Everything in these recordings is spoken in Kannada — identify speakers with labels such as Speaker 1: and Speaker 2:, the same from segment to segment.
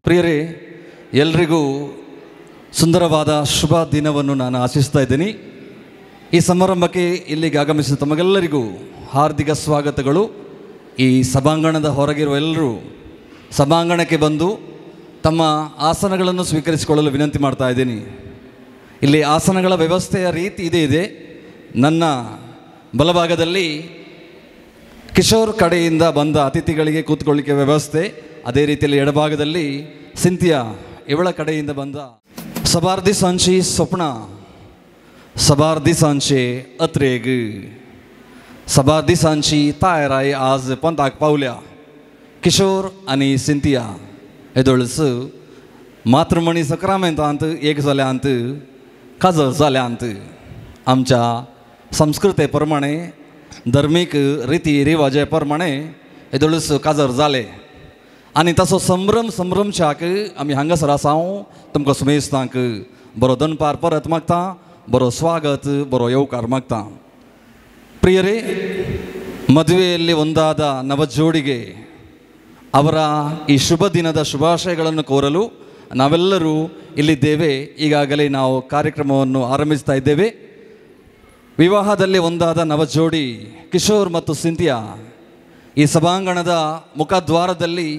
Speaker 1: ಪ್ರಿಯರೇ, ಎಲ್ರಿಗೂ ಸುಂದರವಾದ ಶುಭ ದಿನವನ್ನು ನಾನು ಆಶಿಸ್ತಾ ಇದ್ದೀನಿ. ಈ ಸಮಾರಂಭಕ್ಕೆ ಇಲ್ಲಿಗೆ ಆಗಮಿಸಿದ ತಮಗೆಲ್ಲರಿಗೂ ಹಾರ್ದಿಕ ಸ್ವಾಗತಗಳು. ಈ ಸಭಾಂಗಣದ ಹೊರಗಿರುವ ಎಲ್ಲರೂ ಸಭಾಂಗಣಕ್ಕೆ ಬಂದು ತಮ್ಮ ಆಸನಗಳನ್ನು ಸ್ವೀಕರಿಸಿಕೊಳ್ಳಲು ವಿನಂತಿ ಮಾಡ್ತಾ ಇದ್ದೀನಿ. ಇಲ್ಲಿ ಆಸನಗಳ ವ್ಯವಸ್ಥೆಯ ರೀತಿ ಇದೆ. ನನ್ನ ಬಲಭಾಗದಲ್ಲಿ ಕಿಶೋರ್ ಕಡೆಯಿಂದ ಬಂದ ಅತಿಥಿಗಳಿಗೆ ಕೂತ್ಕೊಳ್ಳಿಕ್ಕೆ ವ್ಯವಸ್ಥೆ, ಅದೇ ರೀತಿಯಲ್ಲಿ ಎಡಭಾಗದಲ್ಲಿ ಸಿಂಥಿಯಾ ಇವಳ ಕಡೆಯಿಂದ ಬಂದ ಸಬಾರ್ದಿ ಸಾಂಚಿ ಸ್ವಪ್ನ, सबार्दी सांचे अत्रेग, सबार्दी सांची तायराय आज पंताक पावल्या. किशोर आणि सिंथिया येदोळस मातृमणी सक्रामेंतांत एक जाल्यांत काजळ जाल्यांत आमच्या संस्कृते प्रमाणे धर्मीक रिती रिवाजे प्रमाणे येदोळस काजळ जाले आनी तसो संभ्रमशाक आमी हांगासर आसाव. तुमकां सुमेस्तांक बरो दनपार परत मागता, ಬರೋ ಸ್ವಾಗತ, ಬರೋ ಯೌಕಾರ ಮಾಗ್ತಾ. ಪ್ರಿಯರೇ, ಮದುವೆಯಲ್ಲಿ ಒಂದಾದ ನವಜೋಡಿಗೆ ಅವರ ಈ ಶುಭ ದಿನದ ಶುಭಾಶಯಗಳನ್ನು ಕೋರಲು ನಾವೆಲ್ಲರೂ ಇಲ್ಲಿದ್ದೇವೆ. ಈಗಾಗಲೇ ನಾವು ಕಾರ್ಯಕ್ರಮವನ್ನು ಆರಂಭಿಸ್ತಾ ಇದ್ದೇವೆ. ವಿವಾಹದಲ್ಲಿ ಒಂದಾದ ನವಜೋಡಿ ಕಿಶೋರ್ ಮತ್ತು ಸಿಂಥಿಯಾ ಈ ಸಭಾಂಗಣದ ಮುಖದ್ವಾರದಲ್ಲಿ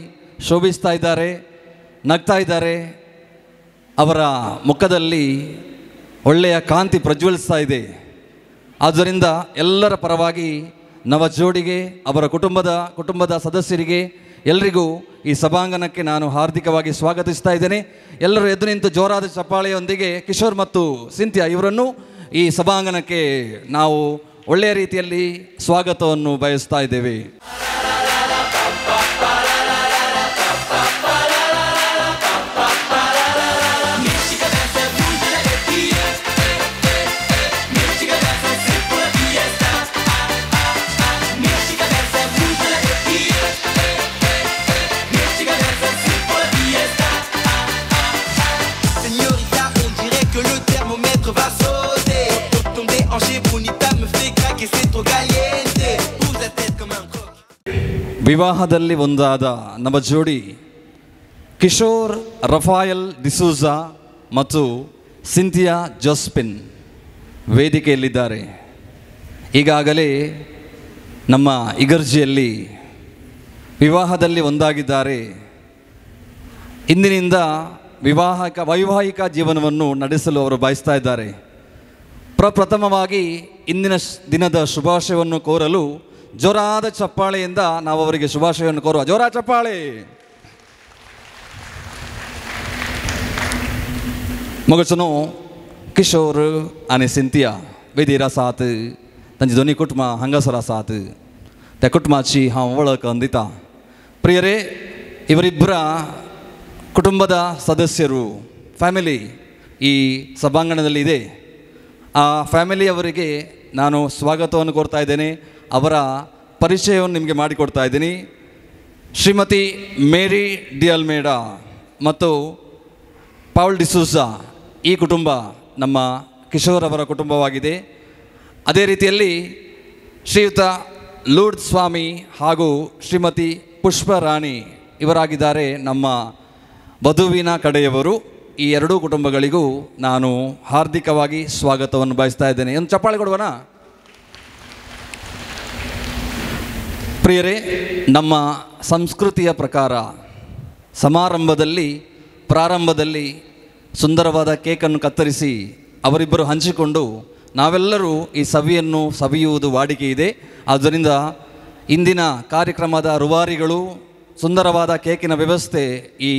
Speaker 1: ಶೋಭಿಸ್ತಾ ಇದ್ದಾರೆ, ನಗ್ತಾ ಇದ್ದಾರೆ. ಅವರ ಮುಖದಲ್ಲಿ ಒಳ್ಳೆಯ ಕಾಂತಿ ಪ್ರಜ್ವಲಿಸ್ತಾ ಇದೆ. ಆದ್ದರಿಂದ ಎಲ್ಲರ ಪರವಾಗಿ ನವಜೋಡಿಗೆ, ಅವರ ಕುಟುಂಬದ ಸದಸ್ಯರಿಗೆ ಎಲ್ರಿಗೂ ಈ ಸಭಾಂಗಣಕ್ಕೆ ನಾನು ಹಾರ್ದಿಕವಾಗಿ ಸ್ವಾಗತಿಸ್ತಾ ಇದ್ದೇನೆ. ಎಲ್ಲರೂ ಎದ್ದು ನಿಂತು ಜೋರಾದ ಚಪ್ಪಾಳೆಯೊಂದಿಗೆ ಕಿಶೋರ್ ಮತ್ತು ಸಿಂಥಿಯಾ ಇವರನ್ನು ಈ ಸಭಾಂಗಣಕ್ಕೆ ನಾವು ಒಳ್ಳೆಯ ರೀತಿಯಲ್ಲಿ ಸ್ವಾಗತವನ್ನು ಬಯಸ್ತಾ ಇದ್ದೇವೆ. ವಿವಾಹದಲ್ಲಿ ಒಂದಾದ ನವಜೋಡಿ ಕಿಶೋರ್ ರಫಾಯಲ್ ಡಿಸೂಜಾ ಮತ್ತು ಸಿಂಥಿಯಾ ಜೋಸ್ಪಿನ್ ವೇದಿಕೆಯಲ್ಲಿದ್ದಾರೆ. ಈಗಾಗಲೇ ನಮ್ಮ ಇಗರ್ಜಿಯಲ್ಲಿ ವಿವಾಹದಲ್ಲಿ ಒಂದಾಗಿದ್ದಾರೆ. ಇಂದಿನಿಂದ ವೈವಾಹಿಕ ಜೀವನವನ್ನು ನಡೆಸಲು ಅವರು ಬಯಸ್ತಾ ಇದ್ದಾರೆ. ಪ್ರಪ್ರಥಮವಾಗಿ ಇಂದಿನ ದಿನದ ಶುಭಾಶಯವನ್ನು ಕೋರಲು ಜೋರಾದ ಚಪ್ಪಾಳೆಯಿಂದ ನಾವು ಅವರಿಗೆ ಶುಭಾಶಯವನ್ನು ಕೋರುವ. ಜೋರ ಚಪ್ಪಾಳೆ. मगचनो किशोर आणि सिंथिया वेदीर आसात, तांचे दोनी कुटुंबां हांगासर आसात. त्या कुटुंबाची हांव वळख दिता. प्रियರೇ, ಇವರಿಬ್ಬರ ಕುಟುಂಬದ ಸದಸ್ಯರು, ಫ್ಯಾಮಿಲಿ ಈ ಸಭಾಂಗಣದಲ್ಲಿ ಇದೆ. ಆ ಫ್ಯಾಮಿಲಿಯವರಿಗೆ ನಾನು ಸ್ವಾಗತವನ್ನು ಕೋರ್ತಾ ಇದ್ದೇನೆ. ಅವರ ಪರಿಚಯವನ್ನು ನಿಮಗೆ ಮಾಡಿಕೊಡ್ತಾ ಇದ್ದೀನಿ. ಶ್ರೀಮತಿ ಮೇರಿ ಡಿ ಅಲ್ಮೇಡಾ ಮತ್ತು ಪೌಲ್ ಡಿಸೂಜಾ ಈ ಕುಟುಂಬ ನಮ್ಮ ಕಿಶೋರ್ ಅವರ ಕುಟುಂಬವಾಗಿದೆ. ಅದೇ ರೀತಿಯಲ್ಲಿ ಶ್ರೀಯುತ ಲೂರ್ಡ್ ಸ್ವಾಮಿ ಹಾಗೂ ಶ್ರೀಮತಿ ಪುಷ್ಪರಾಣಿ ಇವರಾಗಿದ್ದಾರೆ ನಮ್ಮ ವಧುವಿನ ಕಡೆಯವರು. ಈ ಎರಡೂ ಕುಟುಂಬಗಳಿಗೂ ನಾನು ಹಾರ್ದಿಕವಾಗಿ ಸ್ವಾಗತವನ್ನು ಬಯಸ್ತಾ ಇದ್ದೇನೆ. ಒಂದು ಚಪ್ಪಾಳೆ ಕೊಡುವನಾ? ಪ್ರಿಯರೇ, ನಮ್ಮ ಸಂಸ್ಕೃತಿಯ ಪ್ರಕಾರ ಪ್ರಾರಂಭದಲ್ಲಿ ಸುಂದರವಾದ ಕೇಕನ್ನು ಕತ್ತರಿಸಿ ಅವರಿಬ್ಬರು ಹಂಚಿಕೊಂಡು ನಾವೆಲ್ಲರೂ ಈ ಸವಿಯನ್ನು ಸವಿಯುವುದು ವಾಡಿಕೆ ಇದೆ. ಆದ್ದರಿಂದ ಇಂದಿನ ಕಾರ್ಯಕ್ರಮದ ರೂವಾರಿಗಳು ಸುಂದರವಾದ ಕೇಕಿನ ವ್ಯವಸ್ಥೆ ಈ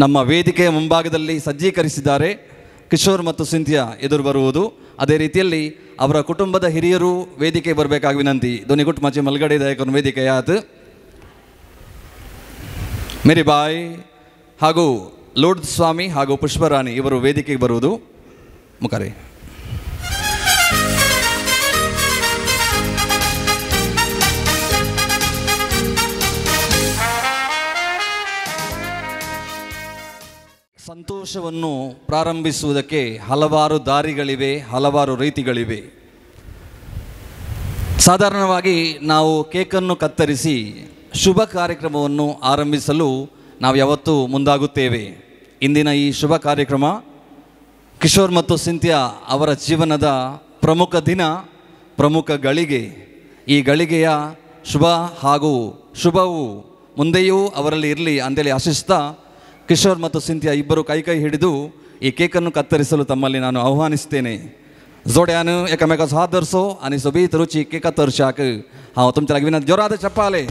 Speaker 1: ನಮ್ಮ ವೇದಿಕೆಯ ಮುಂಭಾಗದಲ್ಲಿ ಸಜ್ಜೀಕರಿಸಿದ್ದಾರೆ. ಕಿಶೋರ್ ಮತ್ತು ಸಿಂಥಿಯಾ ಎದುರು ಬರುವುದು. ಅದೇ ರೀತಿಯಲ್ಲಿ ಅವರ ಕುಟುಂಬದ ಹಿರಿಯರು ವೇದಿಕೆ ಬರಬೇಕಾಗಿ ವಿನಂತಿ. दोन्ही कुटुंबाचे मलगडे दायकरून ವೇದಿಕೆಯಾत ಮೇರಿ ಬಾಯ್ ಹಾಗೂ ಲೋರ್ಡ್ ಸ್ವಾಮಿ ಹಾಗೂ ಪುಷ್ಪರಾಣಿ ಇವರು ವೇದಿಕೆಗೆ ಬರುವುದು. ಮುಖರೆ ಸಂತೋಷವನ್ನು ಪ್ರಾರಂಭಿಸುವುದಕ್ಕೆ ಹಲವಾರು ದಾರಿಗಳಿವೆ, ಹಲವಾರು ರೀತಿಗಳಿವೆ. ಸಾಧಾರಣವಾಗಿ ನಾವು ಕೇಕನ್ನು ಕತ್ತರಿಸಿ ಶುಭ ಕಾರ್ಯಕ್ರಮವನ್ನು ಆರಂಭಿಸಲು ನಾವು ಯಾವತ್ತೂ ಮುಂದಾಗುತ್ತೇವೆ. ಇಂದಿನ ಈ ಶುಭ ಕಾರ್ಯಕ್ರಮ ಕಿಶೋರ್ ಮತ್ತು ಸಿಂಥಿಯಾ ಅವರ ಜೀವನದ ಪ್ರಮುಖ ದಿನ, ಪ್ರಮುಖ ಗಳಿಗೆ. ಈ ಗಳಿಗೆಯ ಶುಭ ಹಾಗೂ ಶುಭವು ಮುಂದೆಯೂ ಅವರಲ್ಲಿ ಇರಲಿ ಅಂತೇಳಿ ಆಶಿಸ್ತಾ ಕಿಶೋರ್ ಮತ್ತು ಸಿಂಥಿಯಾ ಇಬ್ಬರು ಕೈ ಹಿಡಿದು ಈ ಕೇಕನ್ನು ಕತ್ತರಿಸಲು ತಮ್ಮಲ್ಲಿ ನಾನು ಆಹ್ವಾನಿಸ್ತೇನೆ. जोड्यानं एकामेकाचा हात धरसो आणि सोबीत रुची केका तरशाक हांव तुमच्या लागीं विनंती जोरात चप्पाले.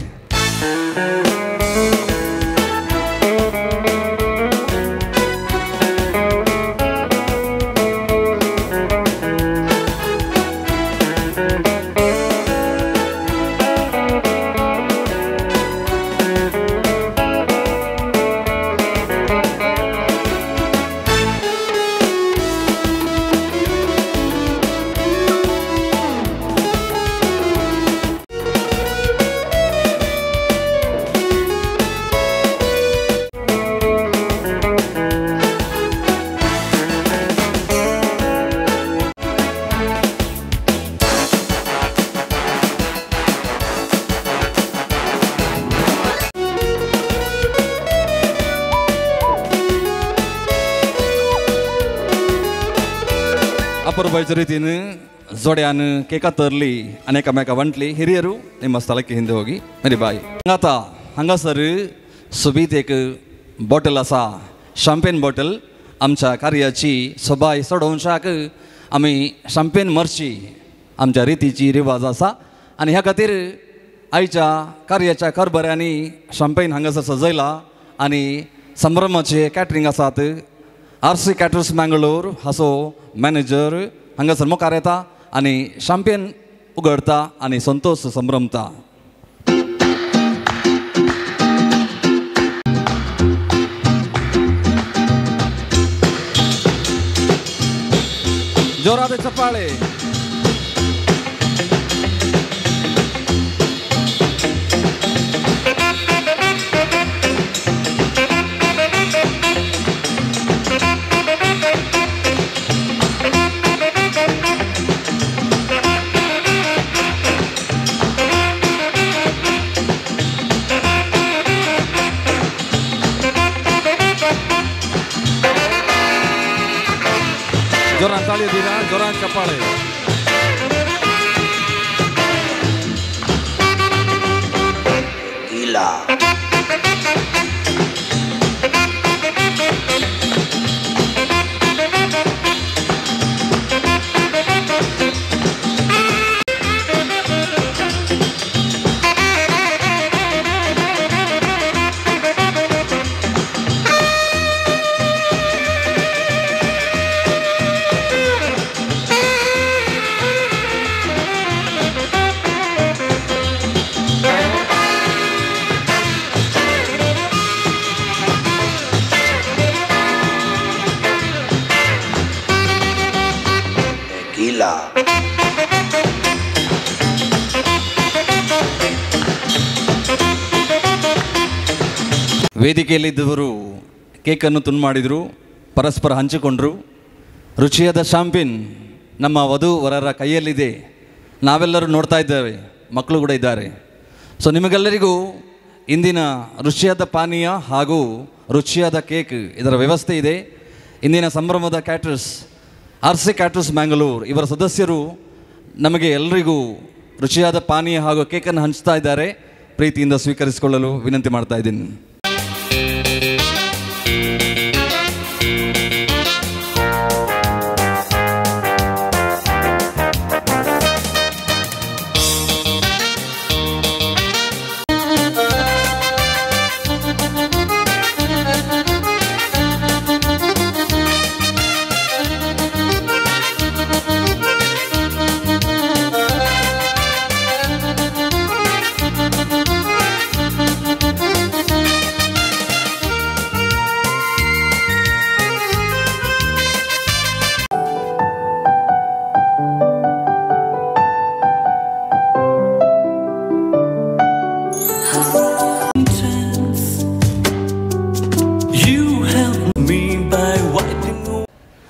Speaker 1: ಅಪರೂಪದ ರೀತಿಯನ್ನು ಜೋಡ್ಯಾನು ಕೇಕ ತರಲಿ ಅನೇಕ ಮೇಕ ವಂಟ್ಲಿ ಹಿರಿಯರು ನಿಮ್ಮ ಸ್ಥಳಕ್ಕೆ ಹಿಂದೆ ಹೋಗಿ ಮರಿ ಬಾಯಿ ಹಂಗಾತ ಹಂಗಸर सोबीत एक बॉटल आसा शॅम्पेन बॉटल आमच्या कार्याची सबाय सोडोवशाक आमी शॅम्पेन मरची आमच्या रितीची रिवाज आसा आनी ह्या खातीर आयच्या कार्याच्या कारभाऱ्यांनी शॅम्पेन हांगासर सजयला आनी संभ्रमाचे कॅटरिंग आसात. RC कॅटर्स मँगलोर हाचो मॅनेजर हांगासर मुखार येता आनी शॅम्पेन उगडता आनी संतोष संभ्रमता. जोरात चप्पाळे. जोरात ताळी दिला, जोरात चप्पाळे.
Speaker 2: गीला
Speaker 1: ವೇದಿಕೆಯಲ್ಲಿದ್ದವರು ಕೇಕನ್ನು ತುಂಡು ಮಾಡಿದರು, ಪರಸ್ಪರ ಹಂಚಿಕೊಂಡರು. ರುಚಿಯಾದ ಶಾಂಪಿನ್ ನಮ್ಮ ವಧು ವರರ ಕೈಯಲ್ಲಿದೆ, ನಾವೆಲ್ಲರೂ ನೋಡ್ತಾ ಇದ್ದೇವೆ, ಮಕ್ಕಳು ಕೂಡ ಇದ್ದಾರೆ. ಸೊ ನಿಮಗೆಲ್ಲರಿಗೂ ಇಂದಿನ ರುಚಿಯಾದ ಪಾನೀಯ ಹಾಗೂ ರುಚಿಯಾದ ಕೇಕ್ ಇದರ ವ್ಯವಸ್ಥೆ ಇದೆ. ಇಂದಿನ ಸಂಭ್ರಮದ ಕ್ಯಾಟರ್ಸ್ RC ಕ್ಯಾಟರ್ಸ್ ಮ್ಯಾಂಗಲೂರ್ ಇವರ ಸದಸ್ಯರು ನಮಗೆ ಎಲ್ಲರಿಗೂ ರುಚಿಯಾದ ಪಾನೀಯ ಹಾಗೂ ಕೇಕನ್ನು ಹಂಚ್ತಾ ಇದ್ದಾರೆ. ಪ್ರೀತಿಯಿಂದ ಸ್ವೀಕರಿಸಿಕೊಳ್ಳಲು ವಿನಂತಿ ಮಾಡ್ತಾ ಇದ್ದೀನಿ.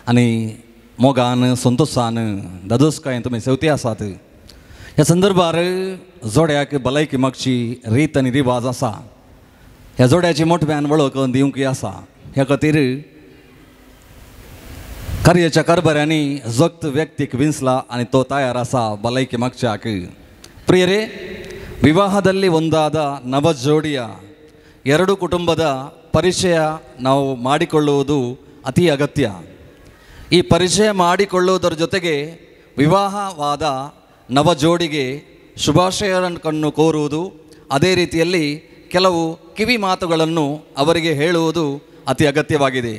Speaker 1: आणि मोगान संतोषान दादोसकाय तुम्ही सेवती आसात. ह्या संदर्भार जोड्याक भलायकी मागची रीत आनी रिवाज आसा. ह्या जोड्याची मोठ्यान वळख दिवंक आसा. ह्या खातीर कार्याच्या कारभाऱ्यांनी जगत व्यक्तीक विंचला आनी तो तयार आसा भलायकी मागच्याक. ಪ್ರಿಯರೇ, ವಿವಾಹದಲ್ಲಿ ಒಂದಾದ ನವ ಜೋಡಿಯ ಎರಡು ಕುಟುಂಬದ ಪರಿಚಯ ನಾವು ಮಾಡಿಕೊಳ್ಳುವುದು ಅತಿ ಅಗತ್ಯ. ಈ ಪರಿಚಯ ಮಾಡಿಕೊಳ್ಳುವುದರ ಜೊತೆಗೆ ವಿವಾಹವಾದ ನವ ಜೋಡಿಗೆ ಶುಭಾಶಯಗಳನ್ನು ಕೋರುವುದು, ಅದೇ ರೀತಿಯಲ್ಲಿ ಕೆಲವು ಕಿವಿ ಮಾತುಗಳನ್ನು ಅವರಿಗೆ ಹೇಳುವುದು ಅತಿ ಅಗತ್ಯವಾಗಿದೆ.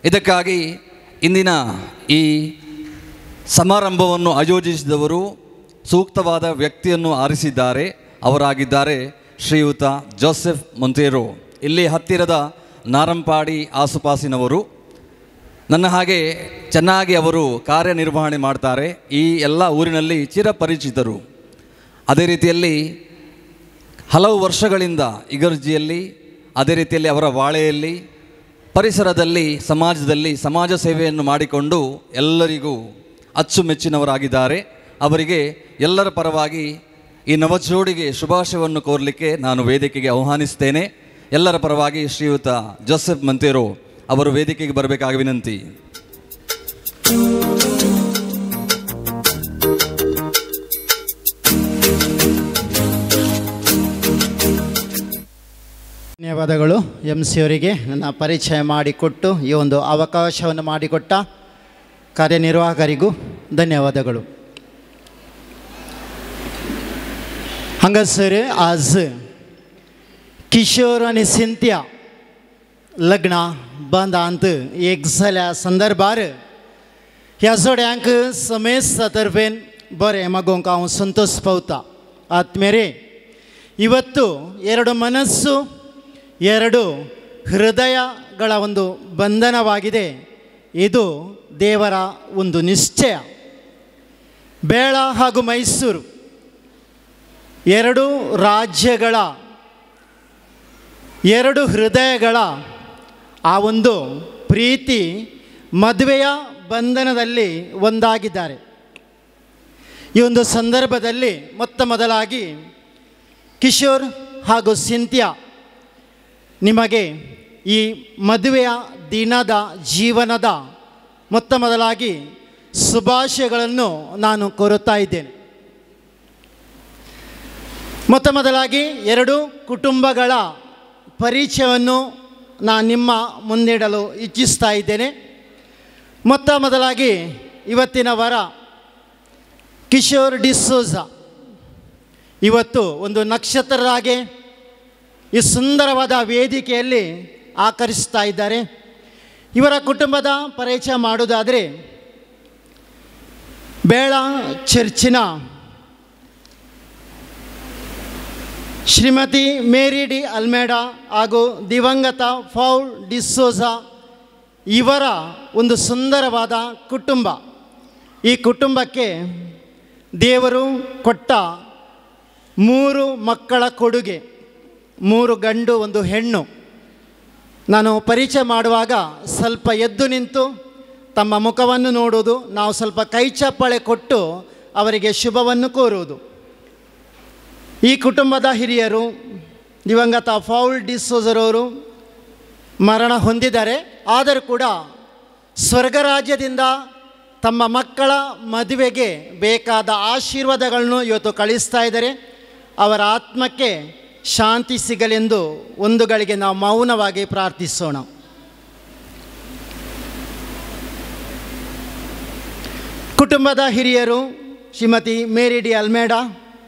Speaker 1: ಇದಕ್ಕಾಗಿ ಇಂದಿನ ಈ ಸಮಾರಂಭವನ್ನು ಆಯೋಜಿಸಿದವರು ಸೂಕ್ತವಾದ ವ್ಯಕ್ತಿಯನ್ನು ಆರಿಸಿದ್ದಾರೆ. ಅವರಾಗಿದ್ದಾರೆ ಶ್ರೀಯುತ ಜೋಸೆಫ್ ಮೊಂತೇರೋ, ಇಲ್ಲಿ ಹತ್ತಿರದ ನಾರಂಪಾಡಿ ಆಸುಪಾಸಿನವರು. ನನ್ನ ಹಾಗೆ ಚೆನ್ನಾಗಿ ಅವರು ಕಾರ್ಯನಿರ್ವಹಣೆ ಮಾಡ್ತಾರೆ. ಈ ಎಲ್ಲ ಊರಿನಲ್ಲಿ ಚಿರಪರಿಚಿತರು. ಅದೇ ರೀತಿಯಲ್ಲಿ ಹಲವು ವರ್ಷಗಳಿಂದ ಇಗರ್ಜಿಯಲ್ಲಿ, ಅದೇ ರೀತಿಯಲ್ಲಿ ಅವರ ವಾಳೆಯಲ್ಲಿ, ಪರಿಸರದಲ್ಲಿ, ಸಮಾಜದಲ್ಲಿ ಸಮಾಜ ಸೇವೆಯನ್ನು ಮಾಡಿಕೊಂಡು ಎಲ್ಲರಿಗೂ ಅಚ್ಚುಮೆಚ್ಚಿನವರಾಗಿದ್ದಾರೆ. ಅವರಿಗೆ ಎಲ್ಲರ ಪರವಾಗಿ ಈ ನವಜೋಡಿಗೆ ಶುಭಾಶಯವನ್ನು ಕೋರಲಿಕ್ಕೆ ನಾನು ವೇದಿಕೆಗೆ ಆಹ್ವಾನಿಸ್ತೇನೆ. ಎಲ್ಲರ ಪರವಾಗಿ ಶ್ರೀಯುತ ಜೋಸೆಫ್ ಮೊಂತೇರೋ ಅವರು ವೇದಿಕೆಗೆ ಬರಬೇಕಾಗಿ ವಿನಂತಿ.
Speaker 2: ಧನ್ಯವಾದಗಳು MC ಅವರಿಗೆ ನನ್ನ ಪರಿಚಯ ಮಾಡಿಕೊಟ್ಟು ಈ ಒಂದು ಅವಕಾಶವನ್ನು ಮಾಡಿಕೊಟ್ಟ ಕಾರ್ಯನಿರ್ವಾಹಕರಿಗೂ ಧನ್ಯವಾದಗಳು. हांगासर आज किशोर आणि सिंथिया लग्ना बंदांत एक जाल्या संदर्भार ह्या जोड्यांक समेस तर्फेन बरें मागोवंक हांव संतोष पावता. आत्मेरे, ಇವತ್ತು ಎರಡು ಮನಸ್ಸು, ಎರಡು ಹೃದಯಗಳ ಒಂದು ಬಂಧನವಾಗಿದೆ. ಇದು ದೇವರ ಒಂದು ನಿಶ್ಚಯ. ಬೇಳ ಹಾಗೂ ಮೈಸೂರು ಎರಡು ರಾಜ್ಯಗಳ, ಎರಡು ಹೃದಯಗಳ ಆ ಒಂದು ಪ್ರೀತಿ ಮದುವೆಯ ಬಂಧನದಲ್ಲಿ ಒಂದಾಗಿದ್ದಾರೆ. ಈ ಒಂದು ಸಂದರ್ಭದಲ್ಲಿ ಮೊತ್ತ ಮೊದಲಾಗಿ ಕಿಶೋರ್ ಹಾಗೂ ಸಿಂಥಿಯಾ, ನಿಮಗೆ ಈ ಮದುವೆಯ ದಿನದ ಜೀವನದ ಮೊತ್ತ ಮೊದಲಾಗಿ ಶುಭಾಶಯಗಳನ್ನು ನಾನು ಕೋರುತ್ತಾ ಇದ್ದೇನೆ. ಮೊತ್ತ ಮೊದಲಾಗಿ ಎರಡು ಕುಟುಂಬಗಳ ಪರಿಚಯವನ್ನು ನಾನು ನಿಮ್ಮ ಮುಂದಿಡಲು ಇಚ್ಛಿಸ್ತಾ ಇದ್ದೇನೆ. ಮೊತ್ತ ಮೊದಲಾಗಿ ಇವತ್ತಿನ ವರ ಕಿಶೋರ್ ಡಿಸೋಜ ಇವತ್ತು ಒಂದು ನಕ್ಷತ್ರರಾಗೆ ಈ ಸುಂದರವಾದ ವೇದಿಕೆಯಲ್ಲಿ ಆಕರ್ಷಿಸ್ತಾ ಇದ್ದಾರೆ. ಇವರ ಕುಟುಂಬದ ಪರಿಚಯ ಮಾಡೋದಾದರೆ, ಬೇಳ ಚರ್ಚಿನ ಶ್ರೀಮತಿ ಮೇರಿ ಡಿ ಅಲ್ಮೇಡಾ ಹಾಗೂ ದಿವಂಗತ ಪೌಲ್ ಡಿಸೋಜ ಇವರ ಒಂದು ಸುಂದರವಾದ ಕುಟುಂಬ. ಈ ಕುಟುಂಬಕ್ಕೆ ದೇವರು ಕೊಟ್ಟ 3 ಮಕ್ಕಳ ಕೊಡುಗೆ, 3 ಗಂಡು 1 ಹೆಣ್ಣು. ನಾನು ಪರಿಚಯ ಮಾಡುವಾಗ ಸ್ವಲ್ಪ ಎದ್ದು ನಿಂತು ತಮ್ಮ ಮುಖವನ್ನು ನೋಡುವುದು, ನಾವು ಸ್ವಲ್ಪ ಕೈ ಚಪ್ಪಾಳೆ ಕೊಟ್ಟು ಅವರಿಗೆ ಶುಭವನ್ನು ಕೋರುವುದು. ಈ ಕುಟುಂಬದ ಹಿರಿಯರು ದಿವಂಗತ ಪೌಲ್ ಡಿಸೋಜರವರು ಮರಣ ಹೊಂದಿದ್ದಾರೆ. ಆದರೂ ಕೂಡ ಸ್ವರ್ಗರಾಜ್ಯದಿಂದ ತಮ್ಮ ಮಕ್ಕಳ ಮದುವೆಗೆ ಬೇಕಾದ ಆಶೀರ್ವಾದಗಳನ್ನು ಇವತ್ತು ಕಳಿಸ್ತಾ ಇದ್ದಾರೆ. ಅವರ ಆತ್ಮಕ್ಕೆ ಶಾಂತಿ ಸಿಗಲೆಂದು ಒಂದು ಗಳಿಗೆ ನಾವು ಮೌನವಾಗಿ ಪ್ರಾರ್ಥಿಸೋಣ. ಕುಟುಂಬದ ಹಿರಿಯರು ಶ್ರೀಮತಿ ಮೇರಿ ಡಿ ಅಲ್ಮೇಡಾ,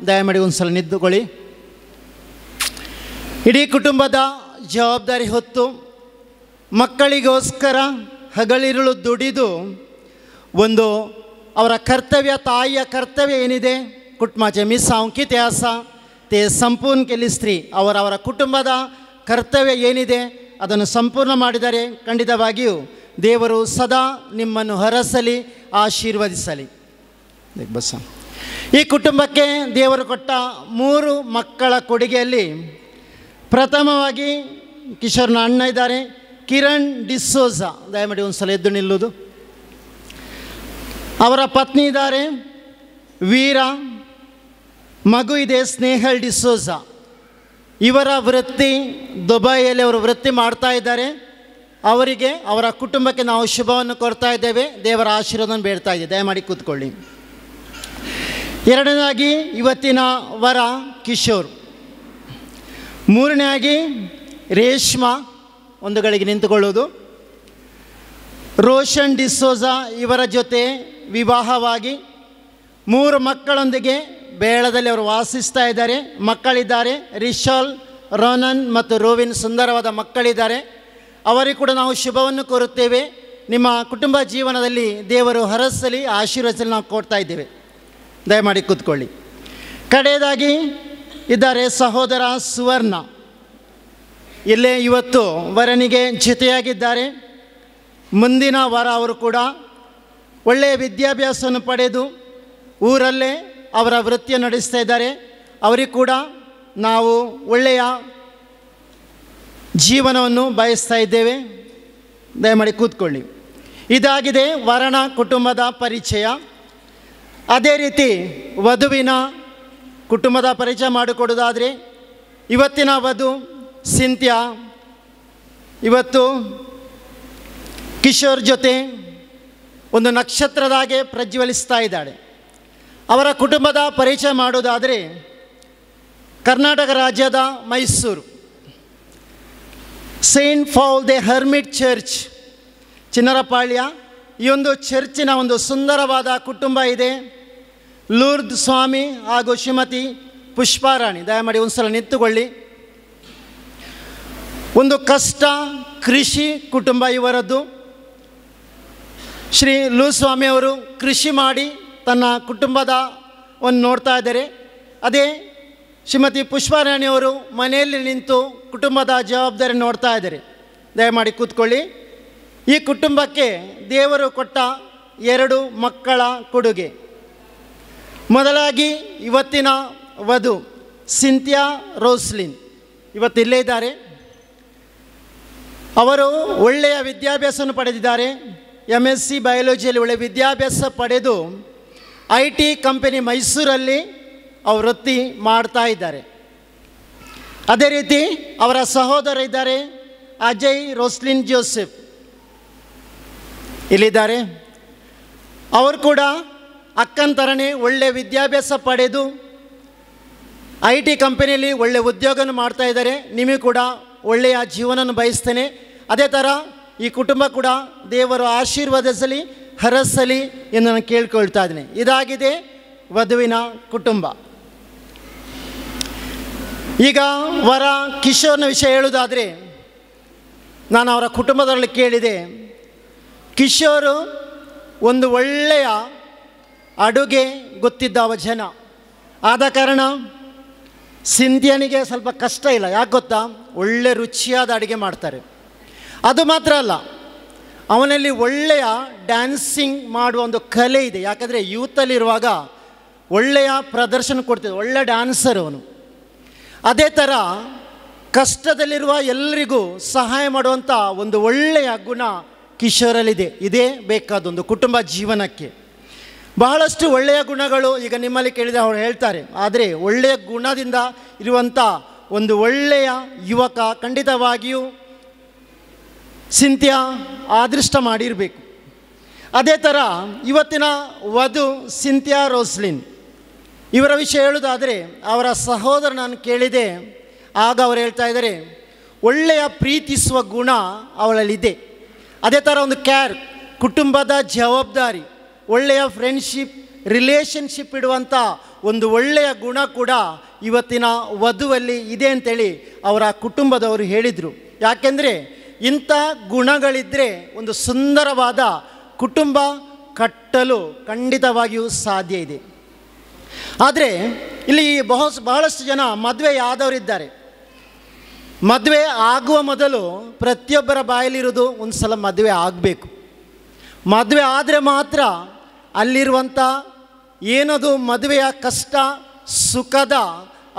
Speaker 2: ದಯಮಾಡಿ ಒಂದು ಸಲ ನಿಂತುಕೊಳ್ಳಿ. ಇಡೀ ಕುಟುಂಬದ ಜವಾಬ್ದಾರಿ ಹೊತ್ತು ಮಕ್ಕಳಿಗೋಸ್ಕರ ಹಗಲಿರುಳು ದುಡಿದು ಒಂದು ಅವರ ಕರ್ತವ್ಯ, ತಾಯಿಯ ಕರ್ತವ್ಯ ಏನಿದೆ, कुटुंबाचे मिसांव कितें आसा ते संपूर्ण केली स्त्री. ಅವರ ಕುಟುಂಬದ ಕರ್ತವ್ಯ ಏನಿದೆ ಅದನ್ನು ಸಂಪೂರ್ಣ ಮಾಡಿದರೆ ಖಂಡಿತವಾಗಿಯೂ ದೇವರು ಸದಾ ನಿಮ್ಮನ್ನು ಹರಸಲಿ, ಆಶೀರ್ವದಿಸಲಿ. ಬಸ್ ಈ ಕುಟುಂಬಕ್ಕೆ ದೇವರು ಕೊಟ್ಟ 3 ಮಕ್ಕಳ ಕೊಡುಗೆಯಲ್ಲಿ ಪ್ರಥಮವಾಗಿ ಕಿಶೋರ್ನ ಅಣ್ಣ ಇದ್ದಾರೆ, ಕಿರಣ್ ಡಿಸೋಜ. ದಯಮಾಡಿ ಒಂದು ಸಲ ಎದ್ದು ನಿಲ್ಲುವುದು. ಅವರ ಪತ್ನಿ ಇದ್ದಾರೆ ವೀರ, ಮಗು ಇದೆ ಸ್ನೇಹಲ್ ಡಿಸೋಜ. ಇವರ ವೃತ್ತಿ ದುಬೈಯಲ್ಲಿ ಅವರು ವೃತ್ತಿ ಮಾಡ್ತಾ ಇದ್ದಾರೆ. ಅವರಿಗೆ ಅವರ ಕುಟುಂಬಕ್ಕೆ ನಾವು ಶುಭವನ್ನು ಕೊಡ್ತಾ ಇದ್ದೇವೆ. ದೇವರ ಆಶೀರ್ವಾದವನ್ನು ಬೇಡ್ತಾ ಇದ್ದೇವೆ. ದಯಮಾಡಿ ಕೂತ್ಕೊಳ್ಳಿ. ಎರಡನೇದಾಗಿ ಇವತ್ತಿನ ವರ ಕಿಶೋರ್. ಮೂರನೇದಾಗಿ ರೇಷ್ಮಾ ಒಂದು ಗಳಿಗೆ ನಿಂತುಕೊಳ್ಳುವುದು. ರೋಷನ್ ಡಿಸೋಜಾ ಇವರ ಜೊತೆ ವಿವಾಹವಾಗಿ 3 ಮಕ್ಕಳೊಂದಿಗೆ ಬೇಳದಲ್ಲಿ ಅವರು ವಾಸಿಸ್ತಾ ಇದ್ದಾರೆ. ಮಕ್ಕಳಿದ್ದಾರೆ, ರಿಶಾಲ್, ರೋನನ್ ಮತ್ತು ರೋವಿನ್. ಸುಂದರವಾದ ಮಕ್ಕಳಿದ್ದಾರೆ. ಅವರಿಗೆ ಕೂಡ ನಾವು ಶುಭವನ್ನು ಕೋರುತ್ತೇವೆ. ನಿಮ್ಮ ಕುಟುಂಬ ಜೀವನದಲ್ಲಿ ದೇವರು ಹರಸಲಿ, ಆಶೀರ್ವದಿಸಲಿ ನಾವು ಕೊಡ್ತಾ ಇದ್ದೇವೆ. ದಯಮಾಡಿ ಕೂತ್ಕೊಳ್ಳಿ. ಕಡೆಯದಾಗಿ ಇದ್ದಾರೆ ಸಹೋದರ ಸುವರ್ಣ. ಇಲ್ಲೇ ಇವತ್ತು ವರನಿಗೆ ಜೊತೆಯಾಗಿದ್ದಾರೆ. ಮುಂದಿನ ವಾರ ಅವರು ಕೂಡ ಒಳ್ಳೆಯ ವಿದ್ಯಾಭ್ಯಾಸವನ್ನು ಪಡೆದು ಊರಲ್ಲೇ ಅವರ ವೃತ್ತಿಯನ್ನು ನಡೆಸ್ತಾ ಇದ್ದಾರೆ. ಅವರಿಗೆ ಕೂಡ ನಾವು ಒಳ್ಳೆಯ ಜೀವನವನ್ನು ಬಯಸ್ತಾ ಇದ್ದೇವೆ. ದಯಮಾಡಿ ಕೂತ್ಕೊಳ್ಳಿ. ಇದಾಗಿದೆ ವರನ ಕುಟುಂಬದ ಪರಿಚಯ. ಅದೇ ರೀತಿ ವಧುವಿನ ಕುಟುಂಬದ ಪರಿಚಯ ಮಾಡಿಕೊಡೋದಾದರೆ, ಇವತ್ತಿನ ವಧು ಸಿಂಥಿಯಾ ಇವತ್ತು ಕಿಶೋರ್ ಜೊತೆ ಒಂದು ನಕ್ಷತ್ರದಾಗೆ ಪ್ರಜ್ವಲಿಸ್ತಾ ಇದ್ದಾಳೆ. ಅವರ ಕುಟುಂಬದ ಪರಿಚಯ ಮಾಡೋದಾದರೆ, ಕರ್ನಾಟಕ ರಾಜ್ಯದ ಮೈಸೂರು ಸೇಂಟ್ ಪಾಲ್ ದೆ ಹರ್ಮಿಟ್ ಚರ್ಚ್ ಚಿನ್ನರಪಾಳ್ಯ, ಈ ಒಂದು ಚರ್ಚಿನ ಒಂದು ಸುಂದರವಾದ ಕುಟುಂಬ ಇದೆ. ಲೂರ್ದ್ ಸ್ವಾಮಿ ಹಾಗೂ ಶ್ರೀಮತಿ ಪುಷ್ಪಾರಾಣಿ. ದಯಮಾಡಿ ಒಂದು ಸಲ ನಿಂತುಕೊಳ್ಳಿ. ಒಂದು ಕಷ್ಟ ಕೃಷಿ ಕುಟುಂಬ ಇವರದ್ದು. ಶ್ರೀ ಲೂ ಸ್ವಾಮಿ ಅವರು ಕೃಷಿ ಮಾಡಿ ತನ್ನ ಕುಟುಂಬದವನ್ನು ನೋಡ್ತಾ ಇದ್ದಾರೆ. ಅದೇ ಶ್ರೀಮತಿ ಪುಷ್ಪಾರಾಣಿಯವರು ಮನೆಯಲ್ಲಿ ನಿಂತು ಕುಟುಂಬದ ಜವಾಬ್ದಾರಿ ನೋಡ್ತಾ ಇದ್ದಾರೆ. ದಯಮಾಡಿ ಕೂತ್ಕೊಳ್ಳಿ. ಈ ಕುಟುಂಬಕ್ಕೆ ದೇವರು ಕೊಟ್ಟ 2 ಮಕ್ಕಳ ಕೊಡುಗೆ. ಮೊದಲಾಗಿ ಇವತ್ತಿನ ವಧು ಸಿಂಥಿಯಾ ರೋಸ್ಲಿನ್ ಇವತ್ತಿಲ್ಲೇ ಇದ್ದಾರೆ. ಅವರು ಒಳ್ಳೆಯ ವಿದ್ಯಾಭ್ಯಾಸವನ್ನು ಪಡೆದಿದ್ದಾರೆ. MSc ಬಯಾಲಜಿಯಲ್ಲಿ ಒಳ್ಳೆಯ ವಿದ್ಯಾಭ್ಯಾಸ ಪಡೆದು IT ಕಂಪನಿ ಮೈಸೂರಲ್ಲಿ ಅವರು ವೃತ್ತಿ ಮಾಡ್ತಾ ಇದ್ದಾರೆ. ಅದೇ ರೀತಿ ಅವರ ಸಹೋದರ ಇದ್ದಾರೆ, ಅಜಯ್ ರೋಸ್ಲಿನ್ ಜೋಸೆಫ್ ಇಲ್ಲಿದ್ದಾರೆ. ಅವರು ಕೂಡ ಅಕ್ಕನ ಥರನೇ ಒಳ್ಳೆಯ ವಿದ್ಯಾಭ್ಯಾಸ ಪಡೆದು IT ಕಂಪನಿಯಲ್ಲಿ ಒಳ್ಳೆಯ ಉದ್ಯೋಗವನ್ನು ಮಾಡ್ತಾ ಇದ್ದಾರೆ. ನಿಮಗೆ ಕೂಡ ಒಳ್ಳೆಯ ಜೀವನವನ್ನು ಬಯಸ್ತೇನೆ. ಅದೇ ಥರ ಈ ಕುಟುಂಬ ಕೂಡ ದೇವರು ಆಶೀರ್ವದಿಸಲಿ, ಹರಸಲಿ ಎಂದು ನಾನು ಕೇಳ್ಕೊಳ್ತಾ ಇದ್ದೀನಿ. ಇದಾಗಿದೆ ವಧುವಿನ ಕುಟುಂಬ. ಈಗ ವರ ಕಿಶೋರ್ನ ವಿಷಯ ಹೇಳುವುದಾದರೆ, ನಾನು ಅವರ ಕುಟುಂಬದಲ್ಲಿ ಕೇಳಿದೆ. ಕಿಶೋರು ಒಂದು ಒಳ್ಳೆಯ ಅಡುಗೆ ಗೊತ್ತಿದ್ದವ ಜನ. ಆದ ಕಾರಣ ಸಿಂಥಿಯಾನಿಗೆ ಸ್ವಲ್ಪ ಕಷ್ಟ ಇಲ್ಲ. ಯಾಕೆ ಗೊತ್ತಾ? ಒಳ್ಳೆ ರುಚಿಯಾದ ಅಡುಗೆ ಮಾಡ್ತಾರೆ. ಅದು ಮಾತ್ರ ಅಲ್ಲ, ಅವನಲ್ಲಿ ಒಳ್ಳೆಯ ಡ್ಯಾನ್ಸಿಂಗ್ ಮಾಡುವ ಒಂದು ಕಲೆ ಇದೆ. ಯಾಕಂದರೆ ಯೂತಲ್ಲಿರುವಾಗ ಒಳ್ಳೆಯ ಪ್ರದರ್ಶನ ಕೊಡ್ತಿದ್ದ ಒಳ್ಳೆಯ ಡ್ಯಾನ್ಸರ್ ಅವನು. ಅದೇ ಥರ ಕಷ್ಟದಲ್ಲಿರುವ ಎಲ್ಲರಿಗೂ ಸಹಾಯ ಮಾಡುವಂಥ ಒಂದು ಒಳ್ಳೆಯ ಗುಣ ಕಿಶೋರಲ್ಲಿದೆ. ಇದೇ ಬೇಕಾದೊಂದು ಕುಟುಂಬ ಜೀವನಕ್ಕೆ. ಬಹಳಷ್ಟು ಒಳ್ಳೆಯ ಗುಣಗಳು ಈಗ ನಿಮ್ಮಲ್ಲಿ ಕೇಳಿದರೆ ಅವರು ಹೇಳ್ತಾರೆ. ಆದರೆ ಒಳ್ಳೆಯ ಗುಣದಿಂದ ಇರುವಂಥ ಒಂದು ಒಳ್ಳೆಯ ಯುವಕ ಖಂಡಿತವಾಗಿಯೂ ಸಿಂಥಿಯಾ ಅದೃಷ್ಟ ಮಾಡಿರಬೇಕು. ಅದೇ ಥರ ಇವತ್ತಿನ ವಧು ಸಿಂಥಿಯಾ ರೋಸ್ಲಿನ್ ಇವರ ವಿಷಯ ಹೇಳೋದಾದರೆ, ಅವರ ಸಹೋದರ ನಾನು ಕೇಳಿದೆ. ಆಗ ಅವರು ಹೇಳ್ತಾ ಇದ್ದಾರೆ, ಒಳ್ಳೆಯ ಪ್ರೀತಿಸುವ ಗುಣ ಅವಳಲ್ಲಿದೆ. ಅದೇ ಥರ ಒಂದು ಕುಟುಂಬದ ಜವಾಬ್ದಾರಿ, ಒಳ್ಳೆಯ ಫ್ರೆಂಡ್ಶಿಪ್, ರಿಲೇಷನ್ಶಿಪ್ ಇಡುವಂಥ ಒಂದು ಒಳ್ಳೆಯ ಗುಣ ಕೂಡ ಇವತ್ತಿನ ವಧುವಲ್ಲಿ ಇದೆ ಅಂತೇಳಿ ಅವರ ಕುಟುಂಬದವರು ಹೇಳಿದರು. ಯಾಕೆಂದರೆ ಇಂಥ ಗುಣಗಳಿದ್ದರೆ ಒಂದು ಸುಂದರವಾದ ಕುಟುಂಬ ಕಟ್ಟಲು ಖಂಡಿತವಾಗಿಯೂ ಸಾಧ್ಯ ಇದೆ. ಆದರೆ ಇಲ್ಲಿ ಬಹಳಷ್ಟು ಜನ ಮದುವೆಯಾದವರಿದ್ದಾರೆ. ಮದುವೆ ಆಗುವ ಮೊದಲು ಪ್ರತಿಯೊಬ್ಬರ ಬಾಯಲ್ಲಿರೋದು ಒಂದು ಸಲ ಮದುವೆ ಆಗಬೇಕು. ಮದುವೆ ಆದರೆ ಮಾತ್ರ ಅಲ್ಲಿರುವಂಥ ಏನದು ಮದುವೆಯ ಕಷ್ಟ ಸುಖದ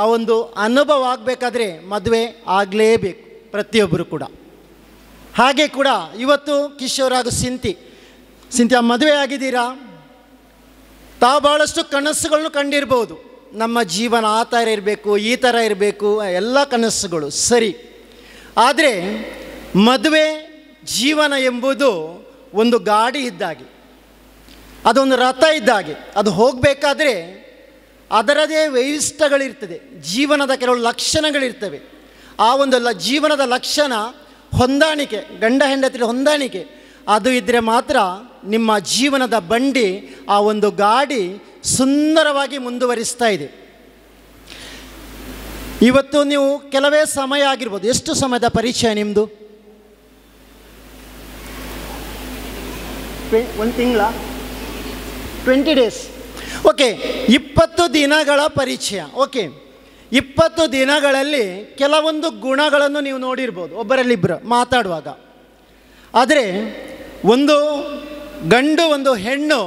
Speaker 2: ಆ ಒಂದು ಅನುಭವ ಆಗಬೇಕಾದ್ರೆ ಮದುವೆ ಆಗಲೇಬೇಕು ಪ್ರತಿಯೊಬ್ಬರು ಕೂಡ. ಹಾಗೆ ಕೂಡ ಇವತ್ತು ಕಿಶೋರ್ ಹಾಗೂ ಸಿಂಥಿಯಾ ಮದುವೆ ಆಗಿದ್ದೀರಾ? ತಾವು ಭಾಳಷ್ಟು ಕನಸುಗಳನ್ನು ಕಂಡಿರ್ಬೋದು. ನಮ್ಮ ಜೀವನ ಆ ಥರ ಇರಬೇಕು, ಈ ಥರ ಇರಬೇಕು, ಎಲ್ಲ ಕನಸುಗಳು ಸರಿ. ಆದರೆ ಮದುವೆ ಜೀವನ ಎಂಬುದು ಒಂದು ಗಾಡಿ ಇದ್ದಾಗೆ, ಅದೊಂದು ರಥ ಇದ್ದಾಗೆ. ಅದು ಹೋಗಬೇಕಾದ್ರೆ ಅದರದೇ ವೈಶಿಷ್ಟ್ಯಗಳಿರ್ತದೆ, ಜೀವನದ ಕೆಲವು ಲಕ್ಷಣಗಳಿರ್ತವೆ. ಆ ಒಂದು ಜೀವನದ ಲಕ್ಷಣ ಹೊಂದಾಣಿಕೆ, ಗಂಡ ಹೆಂಡತಿ ಹೊಂದಾಣಿಕೆ, ಅದು ಇದ್ದರೆ ಮಾತ್ರ ನಿಮ್ಮ ಜೀವನದ ಬಂಡಿ, ಆ ಒಂದು ಗಾಡಿ ಸುಂದರವಾಗಿ ಮುಂದುವರಿಸ್ತಾ ಇದೆ. ಇವತ್ತು ನೀವು ಕೆಲವೇ ಸಮಯ ಆಗಿರ್ಬೋದು. ಎಷ್ಟು ಸಮಯದ ಪರಿಚಯ ನಿಮ್ಮದು? 1 ತಿಂಗಳ, 20 ಡೇಸ್. ಓಕೆ, 20 ದಿನಗಳ ಪರಿಚಯ. ಓಕೆ, 20 ದಿನಗಳಲ್ಲಿ ಕೆಲವೊಂದು ಗುಣಗಳನ್ನು ನೀವು ನೋಡಿರ್ಬೋದು ಒಬ್ಬರಲ್ಲಿಬ್ಬರು ಮಾತಾಡುವಾಗ. ಆದರೆ ಒಂದು ಗಂಡು ಒಂದು ಹೆಣ್ಣು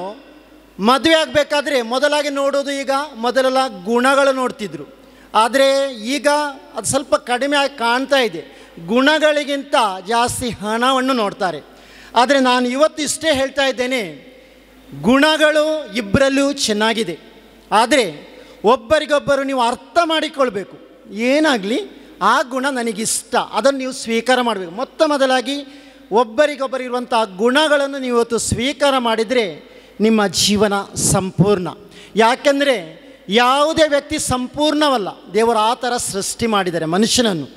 Speaker 2: ಮದುವೆ ಆಗಬೇಕಾದ್ರೆ ಮೊದಲಾಗಿ ನೋಡೋದು, ಈಗ ಮೊದಲೆಲ್ಲ ಗುಣಗಳು ನೋಡ್ತಿದ್ರು, ಆದರೆ ಈಗ ಅದು ಸ್ವಲ್ಪ ಕಡಿಮೆ ಆಗಿ ಕಾಣ್ತಾ ಇದೆ. ಗುಣಗಳಿಗಿಂತ ಜಾಸ್ತಿ ಹಣವನ್ನು ನೋಡ್ತಾರೆ. ಆದರೆ ನಾನು ಇವತ್ತು ಇಷ್ಟೇ ಹೇಳ್ತಾ ಇದ್ದೇನೆ, ಗುಣಗಳು ಇಬ್ಬರಲ್ಲೂ ಚೆನ್ನಾಗಿದೆ, ಆದರೆ ಒಬ್ಬರಿಗೊಬ್ಬರು ನೀವು ಅರ್ಥ ಮಾಡಿಕೊಳ್ಬೇಕು. ಏನಾಗಲಿ ಆ ಗುಣ ನನಗಿಷ್ಟ, ಅದನ್ನು ನೀವು ಸ್ವೀಕಾರ ಮಾಡಬೇಕು. ಮೊದಲಾಗಿ ಒಬ್ಬರಿಗೊಬ್ಬರು ಇರುವಂಥ ಗುಣಗಳನ್ನು ನೀವು ಇವತ್ತು ಸ್ವೀಕಾರ ಮಾಡಿದರೆ ನಿಮ್ಮ ಜೀವನ ಸಂಪೂರ್ಣ. ಯಾಕೆಂದರೆ ಯಾವುದೇ ವ್ಯಕ್ತಿ ಸಂಪೂರ್ಣವಲ್ಲ, ದೇವರು ಆ ಥರ ಸೃಷ್ಟಿ ಮಾಡಿದ್ದಾರೆ ಮನುಷ್ಯನನ್ನು.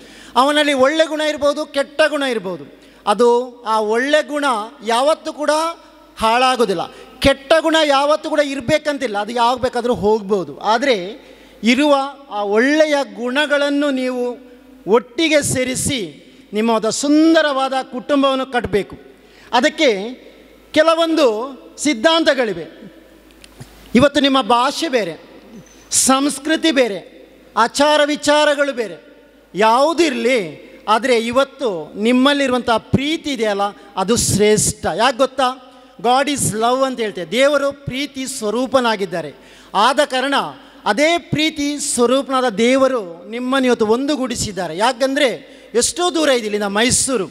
Speaker 2: ಅವನಲ್ಲಿ ಒಳ್ಳೆ ಗುಣ ಇರ್ಬೋದು, ಕೆಟ್ಟ ಗುಣ ಇರ್ಬೋದು. ಅದು ಆ ಒಳ್ಳೆ ಗುಣ ಯಾವತ್ತೂ ಕೂಡ ಹಾಳಾಗೋದಿಲ್ಲ, ಕೆಟ್ಟ ಗುಣ ಯಾವತ್ತೂ ಕೂಡ ಇರಬೇಕಂತಿಲ್ಲ, ಅದು ಯಾವಾಗ ಬೇಕಾದರೂ ಹೋಗ್ಬೋದು. ಆದರೆ ಇರುವ ಆ ಒಳ್ಳೆಯ ಗುಣಗಳನ್ನು ನೀವು ಒಟ್ಟಿಗೆ ಸೇರಿಸಿ ನಿಮ್ಮ ಸುಂದರವಾದ ಕುಟುಂಬವನ್ನು ಕಟ್ಟಬೇಕು. ಅದಕ್ಕೆ ಕೆಲವೊಂದು ಸಿದ್ಧಾಂತಗಳಿವೆ. ಇವತ್ತು ನಿಮ್ಮ ಭಾಷೆ ಬೇರೆ, ಸಂಸ್ಕೃತಿ ಬೇರೆ, ಆಚಾರ ವಿಚಾರಗಳು ಬೇರೆ, ಯಾವುದಿರಲಿ, ಆದರೆ ಇವತ್ತು ನಿಮ್ಮಲ್ಲಿರುವಂಥ ಪ್ರೀತಿ ಇದೆಯಲ್ಲ, ಅದು ಶ್ರೇಷ್ಠ. ಯಾಕೆ ಗೊತ್ತಾ? ಗಾಡ್ ಈಸ್ ಲವ್ ಅಂತ ಹೇಳ್ತೇವೆ. ದೇವರು ಪ್ರೀತಿ ಸ್ವರೂಪನಾಗಿದ್ದಾರೆ. ಆದ ಕಾರಣ ಅದೇ ಪ್ರೀತಿ ಸ್ವರೂಪನಾದ ದೇವರು ನಿಮ್ಮನ್ನು ಇವತ್ತು ಒಂದುಗೂಡಿಸಿದ್ದಾರೆ. ಯಾಕಂದರೆ ಎಷ್ಟೋ ದೂರ ಇದೆ ಇಲ್ಲಿಂದ ಮೈಸೂರು,